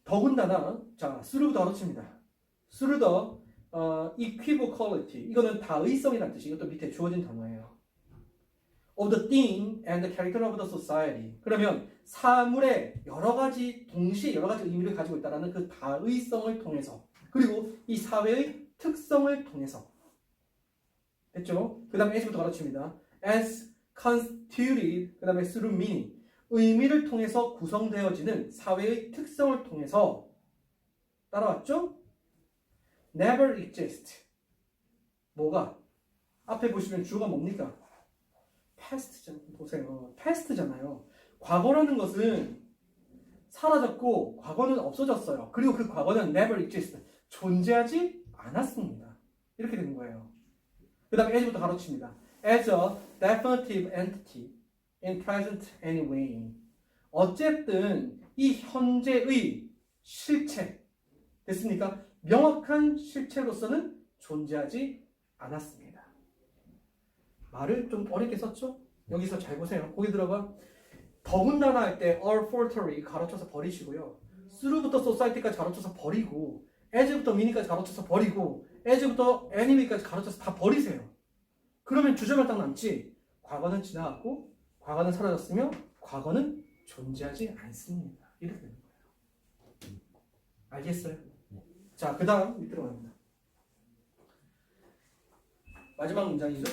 더군다나, 자, through the 칩니다. through the equivocality. 이거는 다의성이라는 뜻이 이것도 밑에 주어진 단어예요. of the thing and the character of the society. 그러면 사물의 여러 가지 동시에 여러 가지 의미를 가지고 있다는 그 다의성을 통해서 그리고 이 사회의 특성을 통해서 됐죠? 그 다음에 as부터 가르칩니다. as constituted 그 다음에 through meaning 의미를 통해서 구성되어지는 사회의 특성을 통해서 따라왔죠? never exist 뭐가? 앞에 보시면 주어가 뭡니까? past잖아요. 보세요. past잖아요. 과거라는 것은 사라졌고 과거는 없어졌어요. 그리고 그 과거는 never exist 존재하지 않았습니다. 이렇게 되는 거예요. 그 다음에 as부터 가르칩니다. as a definitive entity in present anyway. 어쨌든 이 현재의 실체 됐습니까? 명확한 실체로서는 존재하지 않았습니다. 말을 좀 어렵게 썼죠? 여기서 잘 보세요. 거기 들어봐. 더군다나 할 때 all forgery 가로쳐서 버리시고요. through부터 society까지 가로쳐서 버리고 as부터 meaning까지 가로쳐서 버리고 as부터 anyway까지 가로쳐서 다 버리세요. 그러면 주제만 딱 남지. 과거는 지나갔고 과거는 사라졌으며 과거는 존재하지 않습니다. 이렇게 되는 거예요. 알겠어요? 자, 그 다음 밑으로 갑니다. 마지막 문장이죠.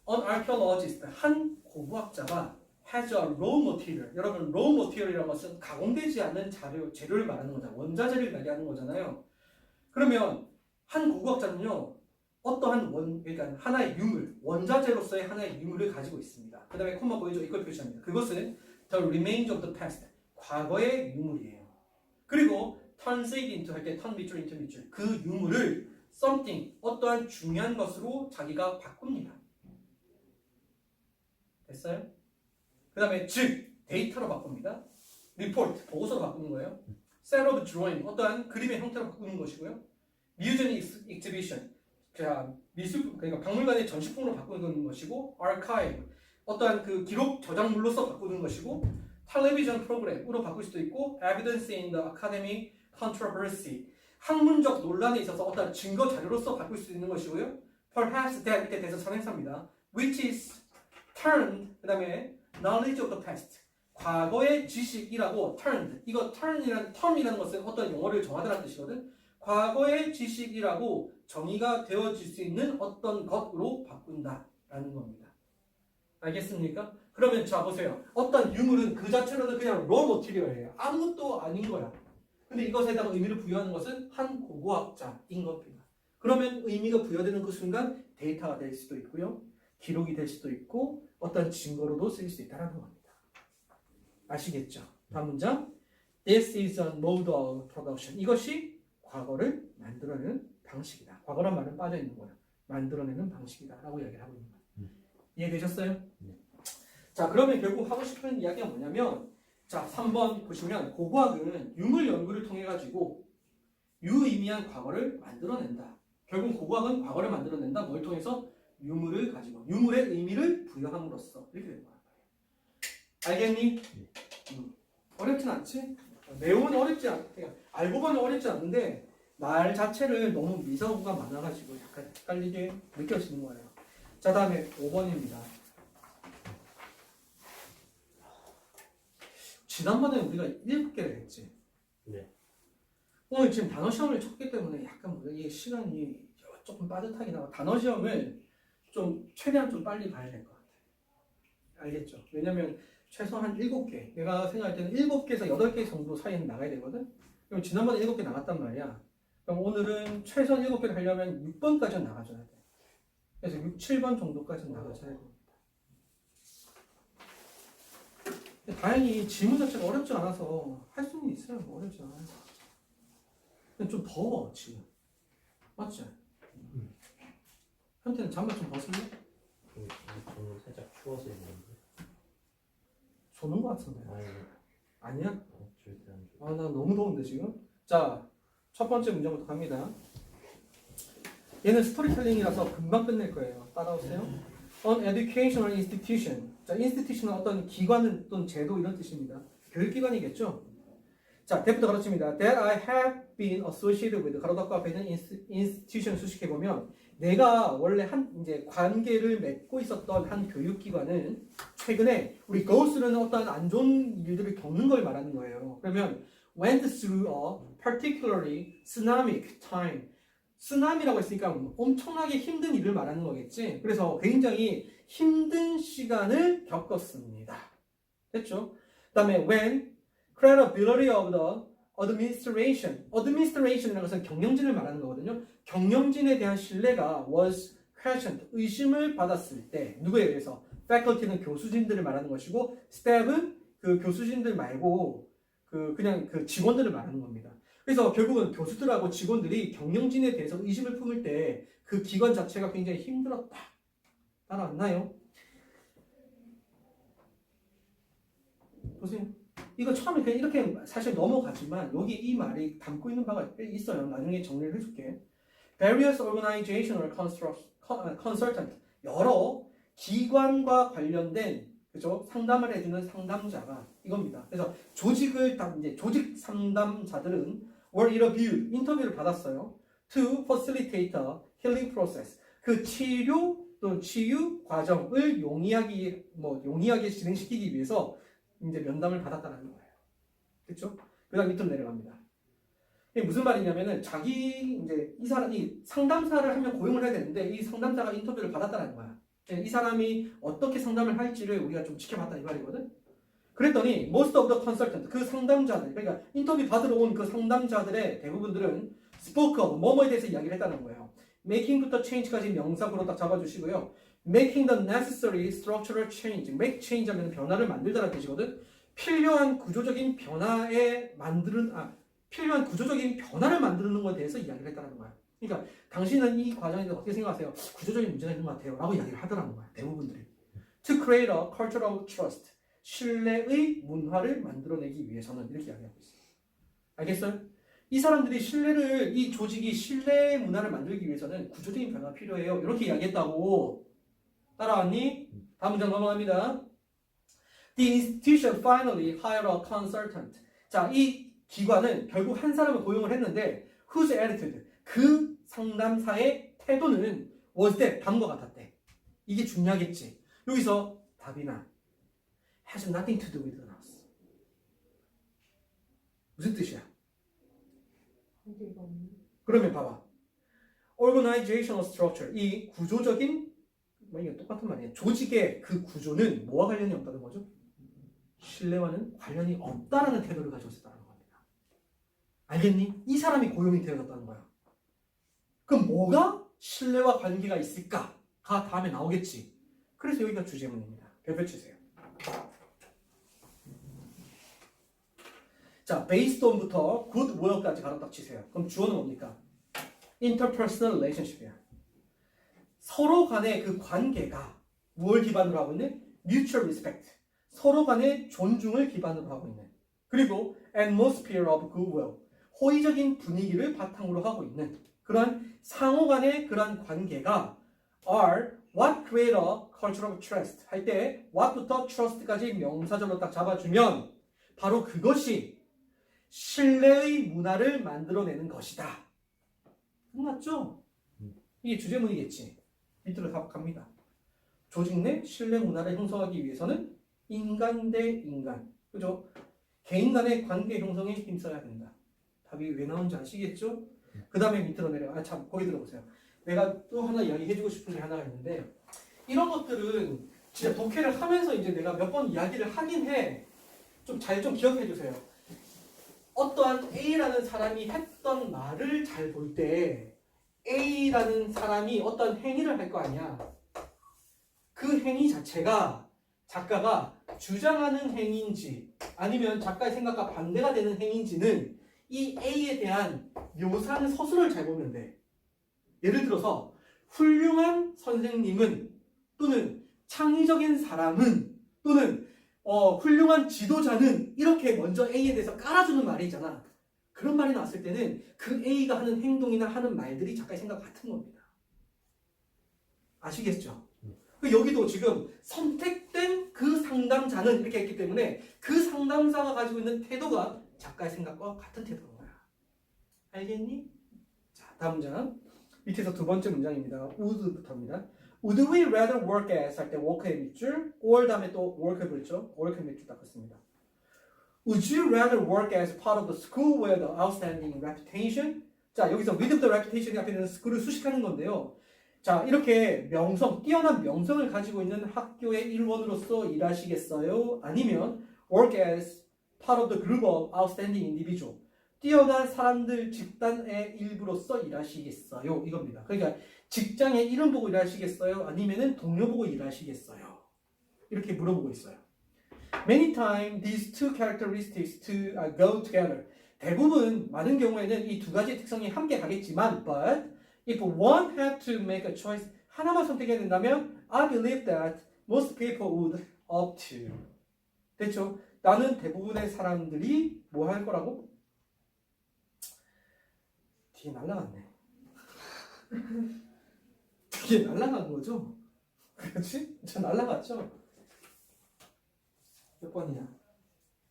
An archaeologist, 한 고고학자가 has a raw material. 여러분, raw material이라는 것은 가공되지 않는 재료를 말하는 거잖아요. 원자재를 얘기하는 거잖아요. 그러면 한 고고학자는요, 어떠한 그러니까 하나의 유물, 원자재로서의 하나의 유물을 가지고 있습니다. 그 다음에 콤마 보이죠? 이걸 표시합니다. 그것은 the remains of the past, 과거의 유물이에요. 그리고 turns it into 할 때 turn 밑줄 into 밑줄, 그 유물을 something, 어떠한 중요한 것으로 자기가 바꿉니다. 됐어요? 그 다음에 즉, 데이터로 바꿉니다. report, 보고서로 바꾸는 거예요. set of drawing, 어떠한 그림의 형태로 바꾸는 것이고요. museum exhibition, 자, 그러니까 박물관의 전시품으로 바꾸는 것이고, archive, 어떠한 그 기록 저작물로서 바꾸는 것이고, television program으로 바꿀 수도 있고, evidence in the academic controversy, 학문적 논란에 있어서 어떤 증거 자료로서 바꿀 수 있는 것이고요. perhaps that 밑에 대해서 선행사입니다. which is turned, 그 다음에 knowledge of the past, 과거의 지식이라고 turned, 이거 term이라는 것은 어떤 용어를 정하다는 뜻이거든. 과거의 지식이라고 정의가 되어질 수 있는 어떤 것으로 바꾼다라는 겁니다. 알겠습니까? 그러면 자 보세요. 어떤 유물은 그 자체로는 그냥 raw material이에요. 아무것도 아닌 거야. 근데 이것에다가 의미를 부여하는 것은 한 고고학자인 겁니다. 그러면 의미가 부여되는 그 순간 데이터가 될 수도 있고요. 기록이 될 수도 있고 어떤 증거로도 쓰일 수 있다는 겁니다. 아시겠죠? 다음 문장. This is a mode of production. 이것이 과거를 만들어내는 방식이다. 과거란 말은 빠져있는 거야. 만들어내는 방식이다 라고 이야기를 하고 있는 거야. 이해되셨어요? 자, 그러면 결국 하고 싶은 이야기가 뭐냐면, 자, 3번 보시면 고고학은 유물 연구를 통해 가지고 유의미한 과거를 만들어낸다. 결국 고고학은 과거를 만들어낸다. 뭘 통해서? 유물을 가지고 유물의 의미를 부여함으로써 이렇게 되는 거야. 알겠니? 어렵진 않지? 내용은 어렵지 않, 그러니까 알고 보면 어렵지 않은데 말 자체를 너무 미사오가 많아가지고 약간 헷갈리게 느껴지는 거예요. 자, 다음에 5번입니다. 지난번에 우리가 7개를 했지.
네.
오늘 지금 단어 시험을 쳤기 때문에 약간 이게 시간이 조금 빠듯하긴 하고 단어 시험을 좀 최대한 좀 빨리 봐야 될 것 같아요. 알겠죠? 왜냐면 최소 한 7개. 내가 생각할 때는 7개에서 8개 정도 사이는 나가야 되거든? 그럼 지난번에 7개 나갔단 말이야. 그럼 오늘은 최소 7개를 하려면 6번까지는 나가줘야 돼. 그래서 6, 7번 정도까지는 나가줘야 돼. 다행히 지문 자체가 어렵지 않아서 할 수는 있어요. 어렵지 않아요. 근데 좀 더워 지금. 맞지? 현태는 잠바 좀 벗을래?
저는 살짝 추워서 입는데.
조는 것 같은데. 아니야?
절대 안
아, 나 너무 더운데 지금. 자, 첫 번째 문제부터 갑니다. 얘는 스토리텔링이라서 금방 끝낼 거예요. 따라오세요. An educational institution. 자, institution은 어떤 기관은 또는 제도 이런 뜻입니다. 교육기관이겠죠. 자, 대부터 가르칩니다. That I have been associated with. 가로 닫고 앞에 있는 institution 수식해 보면 내가 원래 이제 관계를 맺고 있었던 한 교육기관은 최근에 우리 go through는 어떤 안 좋은 일들을 겪는 걸 말하는 거예요. 그러면 went through a particularly tsunamic time. 쓰나미라고 했으니까 엄청나게 힘든 일을 말하는 거겠지. 그래서 굉장히 힘든 시간을 겪었습니다. 됐죠? 그 다음에 when credibility of the administration이라는 것은 경영진을 말하는 거거든요. 경영진에 대한 신뢰가 was questioned, 의심을 받았을 때 누구에 의해서? faculty는 교수진들을 말하는 것이고 staff은 그 교수진들 말고 그냥 그 직원들을 말하는 겁니다. 그래서 결국은 교수들하고 직원들이 경영진에 대해서 의심을 품을 때 그 기관 자체가 굉장히 힘들었다. 따라왔나요? 보세요. 이거 처음에 그냥 이렇게 사실 넘어가지만 여기 이 말이 담고 있는 바가 꽤 있어요. 나중에 정리를 해줄게. Various organizational consultant. 여러 기관과 관련된 그죠? 상담을 해주는 상담자가 이겁니다. 그래서 조직 상담자들은 were interviewed, 인터뷰를 받았어요. To facilitate the healing process. 그 치료 또는 치유 과정을 용이하게 진행시키기 위해서 이제 면담을 받았다는 거예요. 그렇죠? 그다음 밑으로 내려갑니다. 이게 무슨 말이냐면은 자기 이제 이 사람이 상담사를 한 명 고용을 해야 되는데 이 상담사가 인터뷰를 받았다는 거야. 이 사람이 어떻게 상담을 할지를 우리가 좀 지켜봤다 이 말이거든. 그랬더니 most of the consultant 그 상담자들 그러니까 인터뷰 받으러 온 그 상담자들의 대부분들은 spoke of 뭐뭐에 대해서 이야기를 했다는 거예요. making부터 change까지 명사구로 딱 잡아주시고요. making the necessary structural change, make change 하면 변화를 만들다라는 뜻이거든. 필요한 구조적인 변화를 만드는 것에 대해서 이야기를 했다는 거야. 그러니까 당신은 이 과정에 대해서 어떻게 생각하세요? 구조적인 문제가 있는 것 같아요. 라고 이야기를 하더라는 거야. 대부분들이. To create a culture of trust. 신뢰의 문화를 만들어내기 위해서는 이렇게 이야기하고 있어요. 알겠어요? 이 사람들이 이 조직이 신뢰 문화를 만들기 위해서는 구조적인 변화가 필요해요. 이렇게 이야기했다고. 따라왔니? 다음 문장 넘어갑니다. The institution finally hired a consultant. 자, 이 기관은 결국 한 사람을 고용을 했는데 whose attitude, 그 상담사의 태도는 was that, 다음과 같았대. 이게 중요하겠지. 여기서 답이나 has nothing to do with us. 무슨 뜻이야? 그러면 봐봐. Organizational structure, 이 구조적인 이게 똑같은 말이에요. 조직의 그 구조는 뭐와 관련이 없다는 거죠? 신뢰와는 관련이 없다라는 태도를 가지고 있었다는 겁니다. 알겠니? 이 사람이 고용이 되어졌다는 거야. 그럼 뭐가 신뢰와 관계가 있을까가 다음에 나오겠지. 그래서 여기가 주제문입니다. 별표 치세요. 자, based on부터 good well까지 가로 딱 치세요. 그럼 주어는 뭡니까? interpersonal relationship이야. 서로 간의 그 관계가 무엇을 기반으로 하고 있는? mutual respect. 서로 간의 존중을 기반으로 하고 있는. 그리고 atmosphere of goodwill. 호의적인 분위기를 바탕으로 하고 있는 그러한 상호 간의 그러한 관계가 are what create a culture of trust 할 때 what부터 trust까지 명사절로 딱 잡아주면 바로 그것이 신뢰의 문화를 만들어내는 것이다. 끝났죠? 이게 주제문이겠지. 밑으로 갑니다. 조직 내 신뢰 문화를 형성하기 위해서는 인간 대 인간, 그죠? 개인 간의 관계 형성에 힘써야 된다. 답이 왜 나온지 아시겠죠? 그 다음에 밑으로 내려. 참, 거기 들어보세요. 내가 또 하나 이야기해주고 싶은 게 하나가 있는데 이런 것들은 진짜 독해를 하면서 이제 내가 몇 번 이야기를 하긴 해. 좀 잘 좀 기억해 주세요. 어떠한 A라는 사람이 했던 말을 잘 볼 때 A라는 사람이 어떤 행위를 할 거 아니야. 그 행위 자체가 작가가 주장하는 행위인지 아니면 작가의 생각과 반대가 되는 행위인지는 이 A에 대한 묘사하는 서술을 잘 보면 돼. 예를 들어서 훌륭한 선생님은 또는 창의적인 사람은 또는 훌륭한 지도자는 이렇게 먼저 A에 대해서 깔아주는 말이잖아. 그런 말이 나왔을 때는 그 A가 하는 행동이나 하는 말들이 작가의 생각 같은 겁니다. 아시겠죠? 여기도 지금 선택된 그 상담자는 이렇게 했기 때문에 그 상담자가 가지고 있는 태도가 작가의 생각과 같은 태도인 거야. 알겠니? 자, 다음 문장. 밑에서 두 번째 문장입니다. would부터입니다. Would we rather work as 할 때 work의 밑줄, or 다음에 또 work을 붙였죠. work의 밑줄 닦았습니다. Would you rather work as part of the school with the outstanding reputation? 자, 여기서 with the reputation 앞에 있는 school을 수식하는 건데요. 자, 이렇게 뛰어난 명성을 가지고 있는 학교의 일원으로서 일하시겠어요? 아니면 work as part of the group of outstanding individual. 뛰어난 사람들 집단의 일부로서 일하시겠어요? 이겁니다. 그러니까 직장의 이름 보고 일하시겠어요? 아니면은 동료 보고 일하시겠어요? 이렇게 물어보고 있어요. Many times these two characteristics go together. 대부분 많은 경우에는 이 두 가지 특성이 함께 가겠지만, but if one had to make a choice, 하나만 선택해야 된다면, I believe that most people would opt to. 됐죠? 나는 대부분의 사람들이 뭐 할 거라고? 뒤에 날라갔네. 뒤에 날라간 거죠? 그렇지? 저 날라갔죠? 몇 번이야?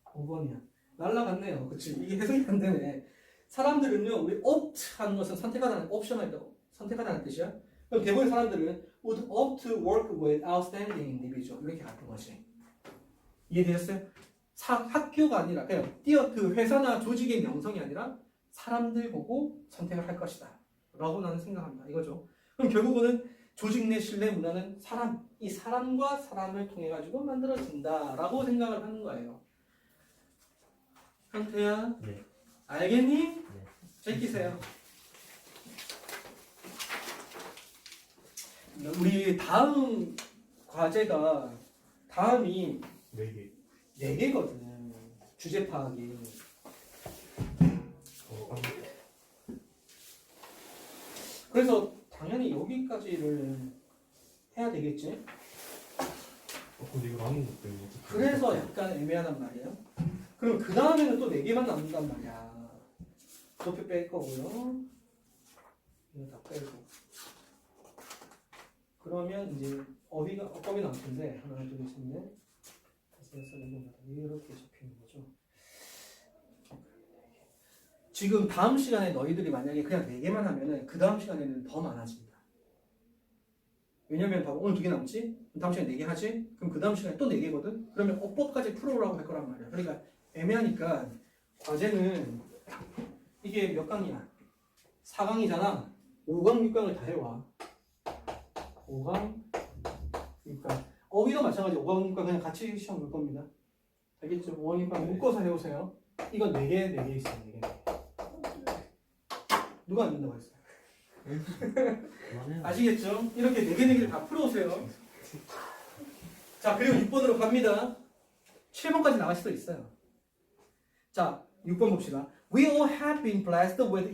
5번이야. 날라갔네요. 그치? 이게 해석이 안 되네. 사람들은요, 우리 opt 하는 것은 선택하다는, 옵션이라고 선택하다는 뜻이야. 그럼 대부분의 사람들은 would opt to work with outstanding individual. 이렇게 같은 것이. 이해되셨어요? 학교가 아니라, 그냥 그 회사나 조직의 명성이 아니라 사람들 보고 선택을 할 것이다 라고 나는 생각합니다. 이거죠. 그럼 결국은 조직 내 신뢰 문화는 이 사람과 사람을 통해 가지고 만들어진다라고 생각을 하는 거예요. 한태야,
네.
알겠니?
네.
제끼세요. 우리 다음 과제가 다음이
4개.
4개거든. 주제 파악이. 그래서 당연히 여기까지를 해야 되겠지.
근데 이거 남은 것도 이거 어떻게?
그래서 약간 애매하단 말이에요. 그럼 그 다음에는 또 4개만 남는단 말이야. 도표 뺄 거고요. 이거 다 빼고. 그러면 이제 어법이 나올 텐데 하나, 둘, 셋, 넷, 다섯, 여섯, 일곱, 여덟 이렇게 접히는 거죠. 지금 다음 시간에 너희들이 만약에 그냥 4개만 하면은 그 다음 시간에는 더 많아집니다. 왜냐면 봐봐, 오늘 2개 남지? 다음 시간에 4개 하지? 그럼 그 다음 시간에 또 4개거든? 그러면 어법까지 풀어오라고 할 거란 말이야. 그러니까 애매하니까 과제는 이게 몇 강이야? 4강이잖아. 5강, 6강을 다 해와. 5강, 6강. 어휘도 마찬가지. 5강, 6강 그냥 같이 시험 볼 겁니다. 알겠죠? 5강, 6강 묶어서 해오세요. 이건 4개 있어요. 4개. 누가 안 된다고 했어요? 아시겠죠? 이렇게 4개를 다 풀어오세요. 자, 그리고 6번으로 갑니다. 7번까지 나갈 수도 있어요. 자, 6번 봅시다. We all have been blessed with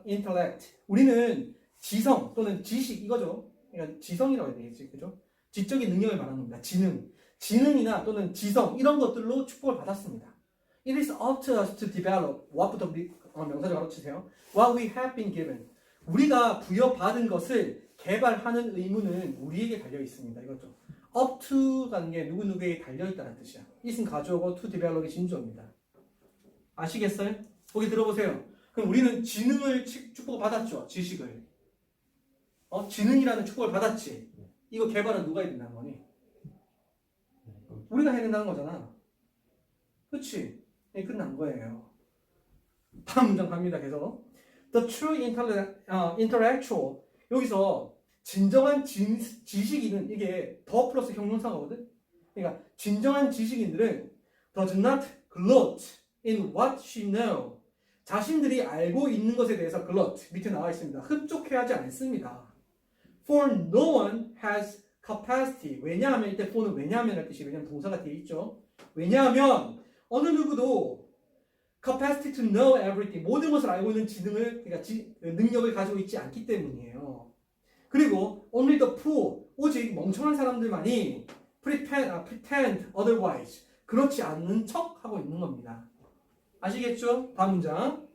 intellect. 우리는 지성 또는 지식 이거죠. 그러니까 지성이라고 해야 되겠지, 그죠? 지적인 능력을 말하는 겁니다. 지능이나 또는 지성 이런 것들로 축복을 받았습니다. It is up to us to develop. what부터 명사를 가로치세요. What we have been given. 우리가 부여받은 것을 개발하는 의무는 우리에게 달려 있습니다. 이거죠. up to라는 게 누구누구에게 달려 있다는 뜻이야. it은 가주어고 to develop이 진주어입니다. 아시겠어요? 거기 들어보세요. 그럼 우리는 지능을 축복을 받았죠. 지식을. 지능이라는 축복을 받았지. 이거 개발은 누가 해야 된다는 거니? 우리가 해야 된다는 거잖아. 그치? 네, 끝난 거예요. 다음 문장 갑니다. 계속. The true intellectual. 여기서 진정한 지식인은 이게 더 플러스 형용사거든. 그러니까 진정한 지식인들은 does not gloat in what she know. 자신들이 알고 있는 것에 대해서 gloat 밑에 나와 있습니다. 흡족해하지 않습니다. For no one has capacity. 왜냐하면 이때 for는 왜냐하면 할 뜻이 왜냐하면 동사가 뒤에 있죠. 왜냐하면 어느 누구도 capacity to know everything. 모든 것을 알고 있는 지능을 그러니까 능력을 가지고 있지 않기 때문이에요. 그리고 only the fool. 오직 멍청한 사람들만이 pretend otherwise. 그렇지 않는 척 하고 있는 겁니다. 아시겠죠? 다음 문장.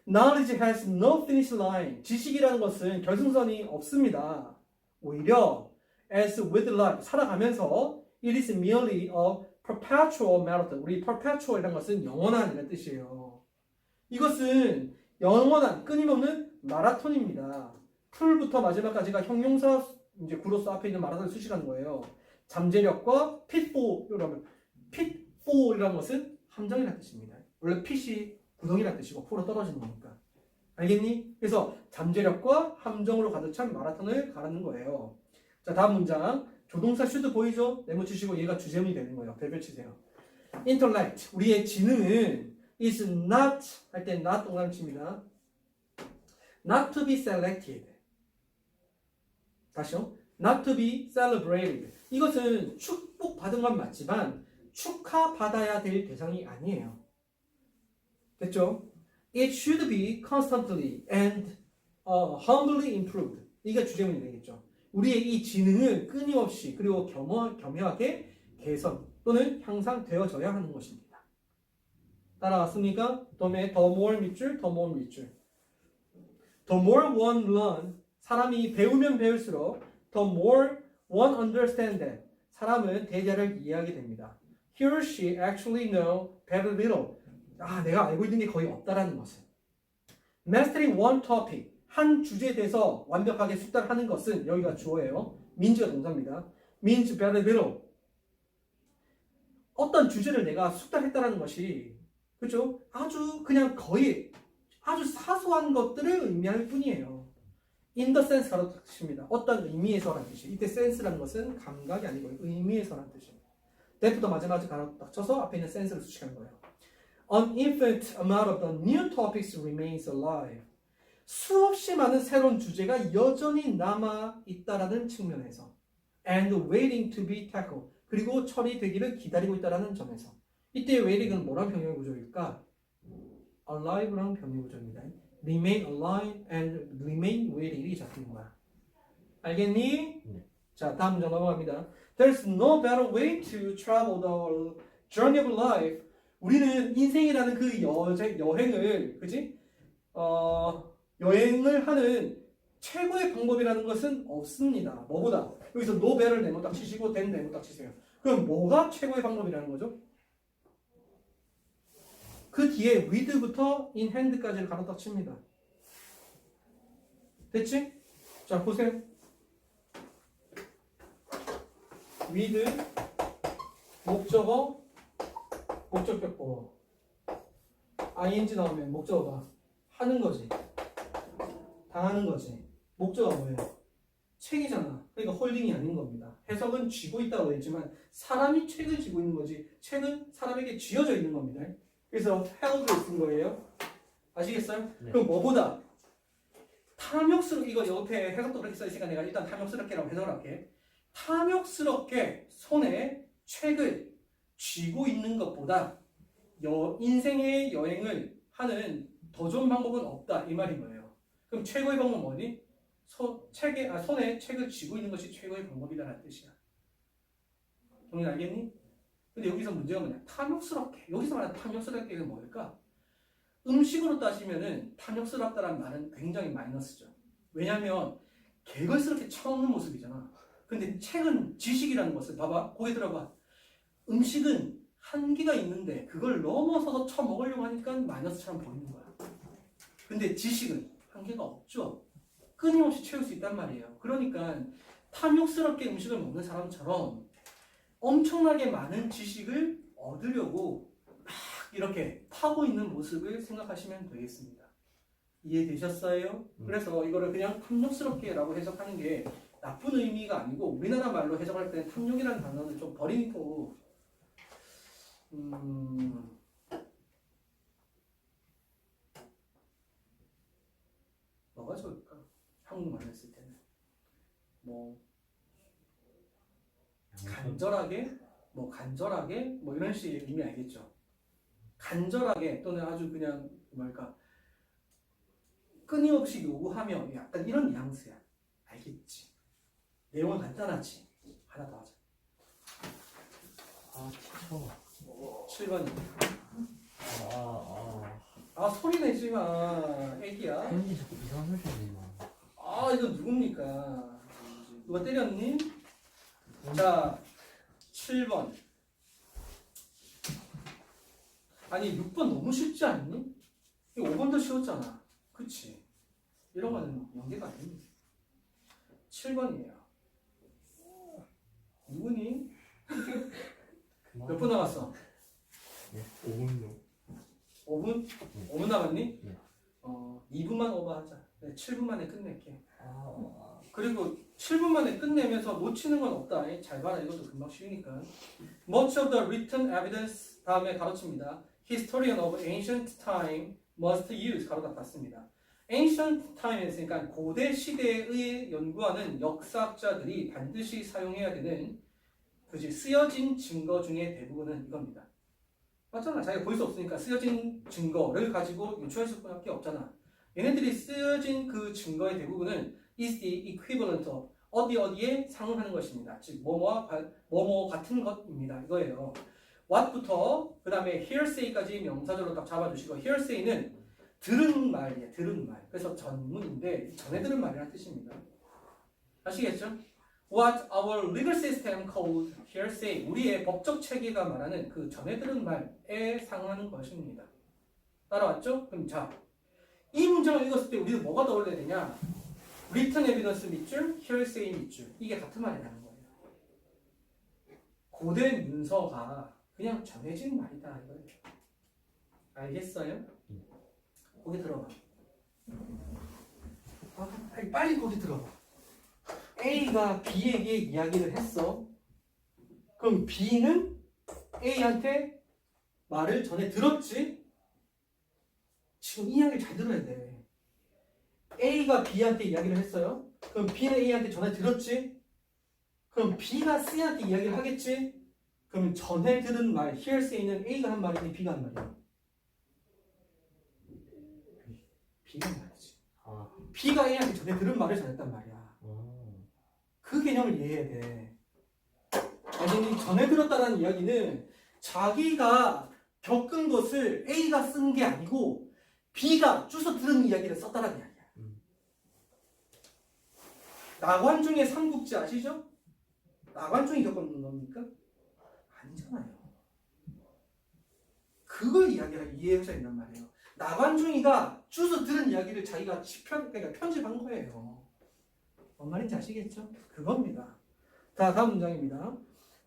Knowledge has no finish line. 지식이라는 것은 결승선이 없습니다. 오히려 as with life 살아가면서 it is merely a perpetual marathon. 우리 perpetual이라는 것은 영원한 이라는 뜻이에요. 이것은 영원한 끊임없는 마라톤입니다. 풀부터 마지막까지가 형용사 이제 구로서 앞에 있는 마라톤을 수식하는 거예요. 잠재력과 pitfall이라는 것은 함정이라는 뜻입니다. 원래 pit이 구덩이라는 뜻이고 포로 떨어지는 거니까. 알겠니? 그래서 잠재력과 함정으로 가득 찬 마라톤을 가르는 거예요. 자, 다음 문장. 조동사 should 보이죠? 네모치시고 얘가 주제문이 되는 거예요. 별표 치세요. intellect. 우리의 지능은 is not 할 때 not 동그라미 칩니다. not to be selected. 다시요. not to be celebrated. 이것은 축복받은 건 맞지만 축하받아야 될 대상이 아니에요. 됐죠? It should be constantly and humbly improved. 이게 주제문이 되겠죠. 우리의 이 지능은 끊임없이 그리고 겸허하게 개선 또는 향상되어져야 하는 것입니다. 따라왔습니까? 다음에 the more 밑줄, the more 밑줄. The more one learn, 사람이 배우면 배울수록 the more one understand that, 사람은 대자를 이해하게 됩니다. He or she actually know very little. 내가 알고 있는 게 거의 없다라는 것은. Mastering one topic, 한 주제에 대해서 완벽하게 숙달하는 것은 여기가 주어예요. means가 동사입니다. means very little. 어떤 주제를 내가 숙달했다라는 것이 그렇죠? 아주 그냥 거의 아주 사소한 것들을 의미할 뿐이에요. in the sense 가로닫습니다. 어떤 의미에서라는 뜻이. 이때 sense라는 것은 감각이 아니고 의미에서라는 뜻입니다. that부터 마지막에 가로닫혀서 앞에 있는 sense를 수식하는 거예요. An infinite amount of the new topics remains alive. 수없이 많은 새로운 주제가 여전히 남아 있다라는 측면에서 and waiting to be tackled. 그리고 처리되기를 기다리고 있다라는 점에서 이때 waiting은 뭐란 병렬 구조일까? alive라는 병렬 구조입니다. remain alive and remain waiting 이 잡히는 거야. 알겠니?
네.
자, 다음 문장 넘어갑니다. There's no better way to travel the journey of life. 우리는 인생이라는 그 여행을, 그지? 여행을 하는 최고의 방법이라는 것은 없습니다. 뭐보다? 여기서 no better를 네모 딱 치시고 then 네모 딱 치세요. 그럼 뭐가 최고의 방법이라는 거죠? 그 뒤에 with부터 in hand까지를 가로 딱 칩니다. 됐지? 자, 보세요. with 목적어 목적격보 ing 나오면 목적어가 하는 거지 당하는 거지 목적어가 뭐예요? 책이잖아. 그러니까 홀딩이 아닌 겁니다. 해석은 쥐고 있다고 했지만 사람이 책을 쥐고 있는 거지 책은 사람에게 쥐어져 있는 겁니다. 그래서 held를 쓴 거예요. 아시겠어요?
네.
그럼 뭐보다 탐욕스럽게 이거 옆에 해석도 그렇게 써있으니까 내가 일단 탐욕스럽게라고 해석을 할게. 탐욕스럽게 손에 책을 쥐고 있는 것보다 인생의 여행을 하는 더 좋은 방법은 없다 이 말인 거예요. 그럼 최고의 방법은 뭐니? 손에 책을 쥐고 있는 것이 최고의 방법이다라는 뜻이야. 동인 알겠니? 근데 여기서 문제가 뭐냐? 탐욕스럽게. 여기서 말하는 탐욕스럽게는 뭘까? 음식으로 따지면은 탐욕스럽다라는 말은 굉장히 마이너스죠. 왜냐하면 개걸스럽게 처먹는 모습이잖아. 근데 책은 지식이라는 것을 봐봐. 고개 들어봐. 음식은 한계가 있는데 그걸 넘어서서 처먹으려고 하니까 마이너스처럼 보이는 거야. 근데 지식은 한계가 없죠. 끊임없이 채울 수 있단 말이에요. 그러니까 탐욕스럽게 음식을 먹는 사람처럼 엄청나게 많은 지식을 얻으려고 막 이렇게 타고 있는 모습을 생각하시면 되겠습니다. 이해되셨어요? 그래서 이거를 그냥 탐욕스럽게라고 해석하는 게 나쁜 의미가 아니고 우리나라 말로 해석할 때는 탐욕이라는 단어는 좀 버리고 뭐가 좋을까? 한국말로 했을 때는 뭐 간절하게 뭐 이런 식의 의미 알겠죠? 간절하게 또는 아주 그냥 뭐랄까 끊임없이 요구하며 약간 이런 뉘앙스야. 알겠지? 내용은 간단하지? 하나 더 하자.
아, 티쳐.
7번입니다.
아,
소리 내지 마. 애기야.
혜연이 자꾸 이상한 소리 하지 마.
아 이거 누굽니까? 누가 때렸니? 자 7번. 아니 6번 너무 쉽지 않니? 이거 5번도 쉬웠잖아. 그치? 이런 거는 연계가 아닙니다. 7번이에요. 누구니? 몇 분 남았어?
네, 5분요.
5분?
네.
5분 남았니?
네.
2분만 오버하자. 7분 만에 끝낼게.
아,
그리고 7분 만에 끝내면서 놓치는 건 없다. 잘 봐라. 이것도 금방 쉬우니까. Much of the written evidence 다음에 가로칩니다. Historian of ancient time must use 가로 닫았습니다. ancient time 했으니까 고대 시대의 연구하는 역사학자들이 반드시 사용해야 되는 그지 쓰여진 증거 중에 대부분은 이겁니다. 맞잖아. 자기가 볼 수 없으니까 쓰여진 증거를 가지고 유추할 수밖에 없잖아. 얘네들이 쓰여진 그 증거의 대부분은 is the equivalent of 어디에 상응하는 것입니다. 즉 뭐뭐 같은 것입니다. 이거예요. what부터 그 다음에 hearsay까지 명사절로 딱 잡아주시고 hearsay는 들은 말이에요. 들은 말. 그래서 전문인데 전해 들은 말이라는 뜻입니다. 아시겠죠? What our legal system called hearsay 우리의 법적 체계가 말하는 그 전해 들은 말에 상응하는 것입니다. 따라왔죠? 그럼 자, 이 문장을 읽었을 때 우리는 뭐가 떠올려야 되냐? written evidence 밑줄, hearsay 밑줄. 이게 같은 말이라는 거예요. 고대 문서가 그냥 전해진 말이다 이거예요. 알겠어요? 거기 들어봐. 빨리 거기 들어봐. A가 B에게 이야기를 했어. 그럼 B는 A한테 말을 전해 들었지? 지금 이 이야기를 잘 들어야 돼. A가 B한테 이야기를 했어요. 그럼 B는 A한테 전해 들었지? 그럼 B가 C한테 이야기를 하겠지? 그러면 전해 들은 말, hearsay는 A가 한 말이니 B가 한 말이야? B가 한 말이지.
아.
B가 A한테 전해 들은 말을 전했단 말이야. 그 개념을 이해해야 돼. 아니, 전해 들었다는 이야기는 자기가 겪은 것을 A가 쓴 게 아니고 B가 주워 들은 이야기를 썼다는 이야기야. 나관중의 삼국지 아시죠? 나관중이 겪은 겁니까? 아니잖아요. 그걸 이해하셔야 된단 말이에요. 나관중이가 주워 들은 이야기를 자기가 그러니까 편집한 거예요. 뭔 말인지 아시겠죠? 그겁니다. 자, 다음 문장입니다.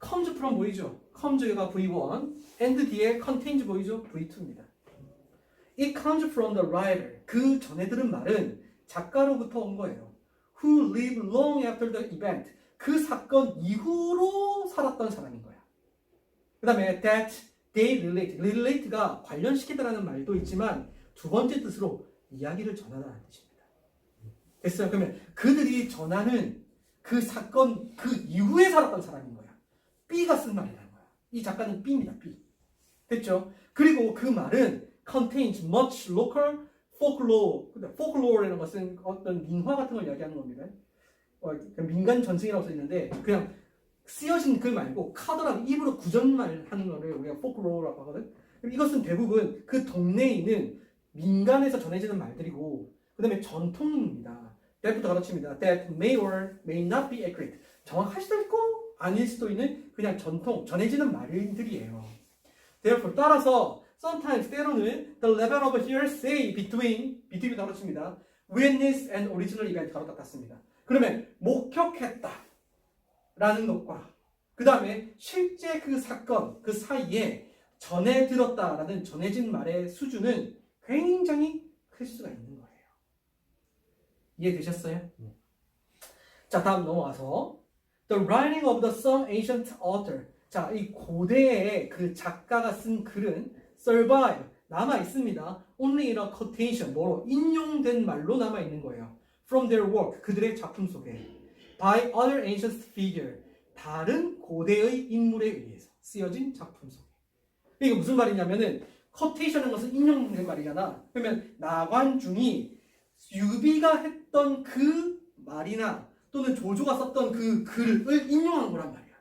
comes from 보이죠? comes가 V1 and 뒤에 contains 보이죠? V2입니다. It comes from the writer. 그 전에 들은 말은 작가로부터 온 거예요. Who lived long after the event. 그 사건 이후로 살았던 사람인 거야. 그 다음에 that they relate. relate가 관련시키다라는 말도 있지만 두 번째 뜻으로 이야기를 전하다는 뜻입니다. 됐어요? 그러면 그들이 전하는 그 사건 그 이후에 살았던 사람인 거야. B가 쓴 말이라는 거야. 이 작가는 B입니다. B. 됐죠? 그리고 그 말은 contains much local folklore. folklore라는 것은 어떤 민화 같은 걸 이야기하는 겁니다. 민간 전승이라고 써 있는데 그냥 쓰여진 글 말고 카더라고 입으로 구전말 하는 거를 우리가 folklore라고 하거든. 이것은 대부분 그 동네에 있는 민간에서 전해지는 말들이고 그 다음에 전통입니다. that부터 가르칩니다. that may or may not be accurate. 정확할 수도 있고 아닐 수도 있는 그냥 전통, 전해지는 말들이에요. therefore 따라서 sometimes 때로는 the level of hearsay between이 가르칩니다. witness and original event 가로 닦았습니다. 그러면 목격했다 라는 것과 그 다음에 실제 그 사건 그 사이에 전해 들었다라는 전해진 말의 수준은 굉장히 클 수가 있는 거예요. 이해되셨어요? 자, 다음 넘어가서 The writing of the some ancient author. 자, 이 고대의 그 작가가 쓴 글은 survive, 남아 있습니다. Only in a quotation, 뭐로? 인용된 말로 남아 있는 거예요. From their work, 그들의 작품 속에. By other ancient figure, 다른 고대의 인물에 의해서 쓰여진 작품 속에. 이게 무슨 말이냐면은 quotation은 것은 인용된 말이잖아. 그러면 나관중이 유비가 했던 그 말이나 또는 조조가 썼던 그 글을 인용한 거란 말이야.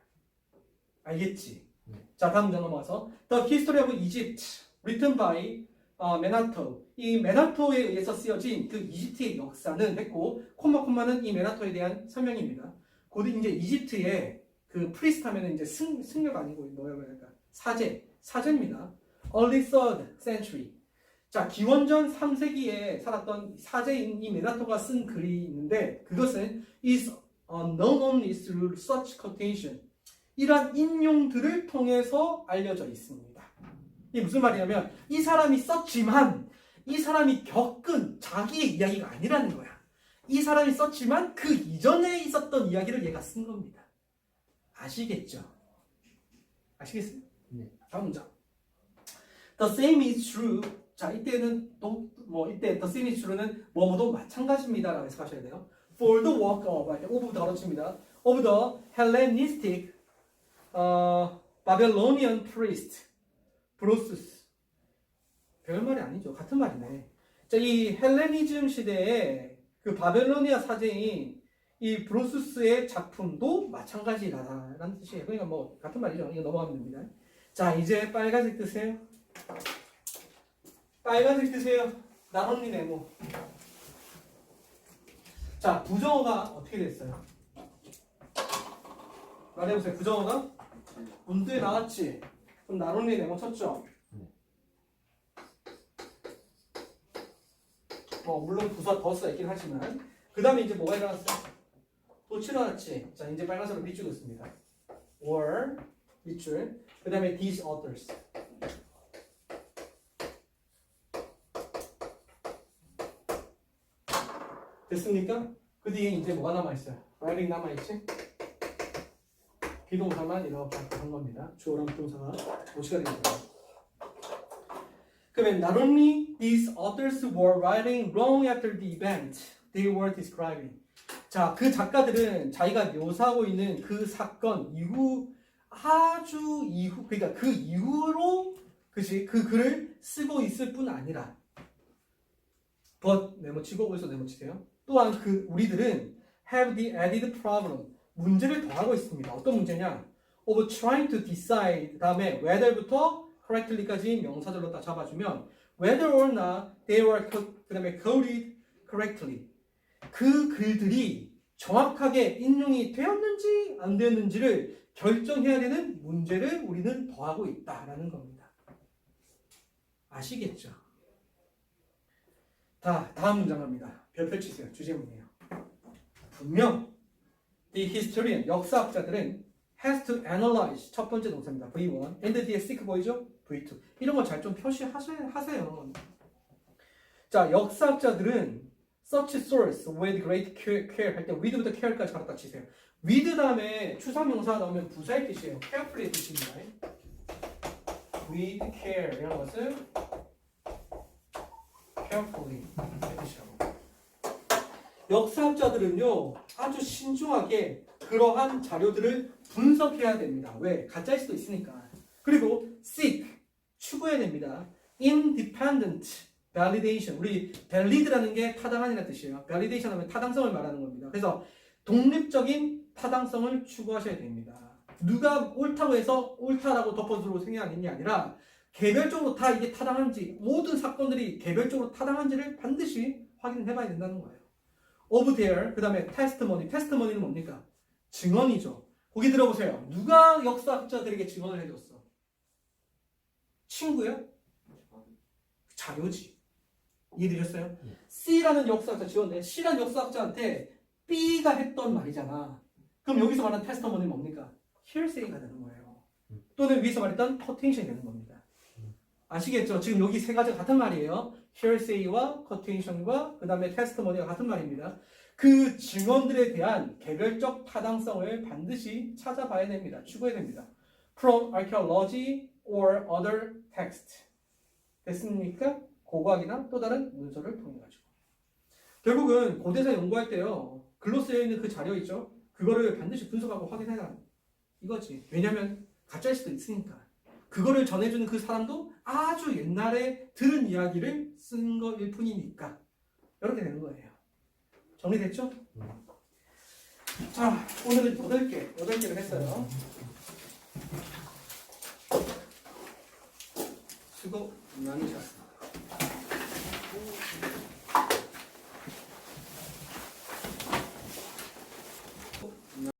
알겠지? 자, 다음 문장 넘어가서 The History of Egypt, written by 메나토. 이 메나토에 의해서 쓰여진 그 이집트의 역사는 했고 콤마는 이 메나토에 대한 설명입니다. 곧 이제 이집트의 그 프리스트 하면은 이제 승려가 아니고 뭐라고 해야 될까? 사제입니다. Early 3rd century. 자, 기원전 3세기에 살았던 사제인 이 메나토가 쓴 글이 있는데 그것은 is known only through such quotation. 이러한 인용들을 통해서 알려져 있습니다. 이게 무슨 말이냐면 이 사람이 썼지만 이 사람이 겪은 자기의 이야기가 아니라는 거야. 이 사람이 썼지만 그 이전에 있었던 이야기를 얘가 쓴 겁니다. 아시겠죠? 아시겠어요?
네.
다음 문장. The same is true. 자, 이때는 이때 the same is true는 뭐뭐도 마찬가지입니다라고 해석하셔야 돼요. For the work of부터 가르칩니다. Of the Hellenistic Babylonian priest 브로스스. 별말이 아니죠. 같은 말이네. 자, 이 헬레니즘 시대에 그 바벨로니아 사제인 이 브로스스의 작품도 마찬가지라는 뜻이에요. 그러니까 뭐 같은 말이죠. 이거 넘어가면 됩니다. 자, 이제 빨간색 뜨세요. 빨간색 뜨세요. 나론니 네모. 자, 부정어가 어떻게 됐어요? 말해보세요. 부정어가 문두에 나왔지? 그럼 나론니 네모 쳤죠? 물론 부사 더스가 있긴 하지만 그 다음에 이제 뭐가 일어났어요? 또 칠해놨지? 자, 이제 빨간색으로 밑줄 긋습니다. were 밑줄. 그 다음에 these authors. 됐습니까? 그 뒤에 이제 뭐가 남아있어요? writing 남아있지? 비동사만 이렇게 한 겁니다. 주어랑 비동사가 도치가 되겠다. 그러면 not only these authors were writing long after the event they were describing. 자, 그 작가들은 자기가 묘사하고 있는 그 사건 이후 아주 이후 그러니까 그 이후로 그치 그 글을 쓰고 있을 뿐 아니라 but 네모치고 어디서 네모치세요? 또한 그 우리들은 have the added problem 문제를 더하고 있습니다. 어떤 문제냐? of trying to decide 다음에 whether부터 correctly까지 명사절로 다 잡아주면 whether or not they were 그 다음에 coded correctly 그 글들이 정확하게 인용이 되었는지 안 되었는지를 결정해야 되는 문제를 우리는 더하고 있다라는 겁니다. 아시겠죠? 다음 문장 갑니다. 별표 치세요. 주제문이에요. 분명 the historian, 역사학자들은 has to analyze 첫 번째 동사입니다. V1 and 뒤에 seek 보이죠? V2 이런 거 잘 좀 표시하세요. 자, 역사학자들은 such source with great care 할 때 with부터 care까지 갖다 치세요. with 다음에 추상명사가 나오면 부사의 뜻이에요. carefully 뜻입니다. with care 이런 것을 carefully 뜻이라고. 역사학자들은요 아주 신중하게 그러한 자료들을 분석해야 됩니다. 왜? 가짜일 수도 있으니까. 그리고 seek 추구해야 됩니다. independent validation 우리 valid라는 게 타당한이라는 뜻이에요. validation 하면 타당성을 말하는 겁니다. 그래서 독립적인 타당성을 추구하셔야 됩니다. 누가 옳다고 해서 옳다라고 덮어두고 생각하는 게 아니라 개별적으로 다 이게 타당한지 모든 사건들이 개별적으로 타당한지를 반드시 확인해봐야 된다는 거예요. of their 그 다음에 testimony testimony는 뭡니까? 증언이죠. 거기 들어보세요. 누가 역사학자들에게 증언을 해줬어? 친구요? 자료지. 이해되셨어요? C라는 역사학자 지원돼. C라는 역사학자한테 B가 했던 말이잖아. 그럼 여기서 말하는 테스터머니는 뭡니까? hearsay가 되는 거예요. 또는 위에서 말했던 quotation이 되는 겁니다. 아시겠죠? 지금 여기 세 가지가 같은 말이에요. hearsay와 quotation과 그 다음에 testimony가 같은 말입니다. 그 증언들에 대한 개별적 타당성을 반드시 찾아봐야 됩니다. 추구해야 됩니다. From archaeology or other text. 됐습니까? 고고학이나 또 다른 문서를 통해 가지고. 결국은 고대사 연구할 때요. 글로 쓰여 있는 그 자료 있죠? 그거를 반드시 분석하고 확인해라. 이거지. 왜냐면 가짜일 수도 있으니까. 그거를 전해주는 그 사람도 아주 옛날에 들은 이야기를 쓴 거일 뿐이니까. 이렇게 되는 거예요. 정리됐죠? 자, 오늘은 8개를 했어요. 수고 많으셨습니다.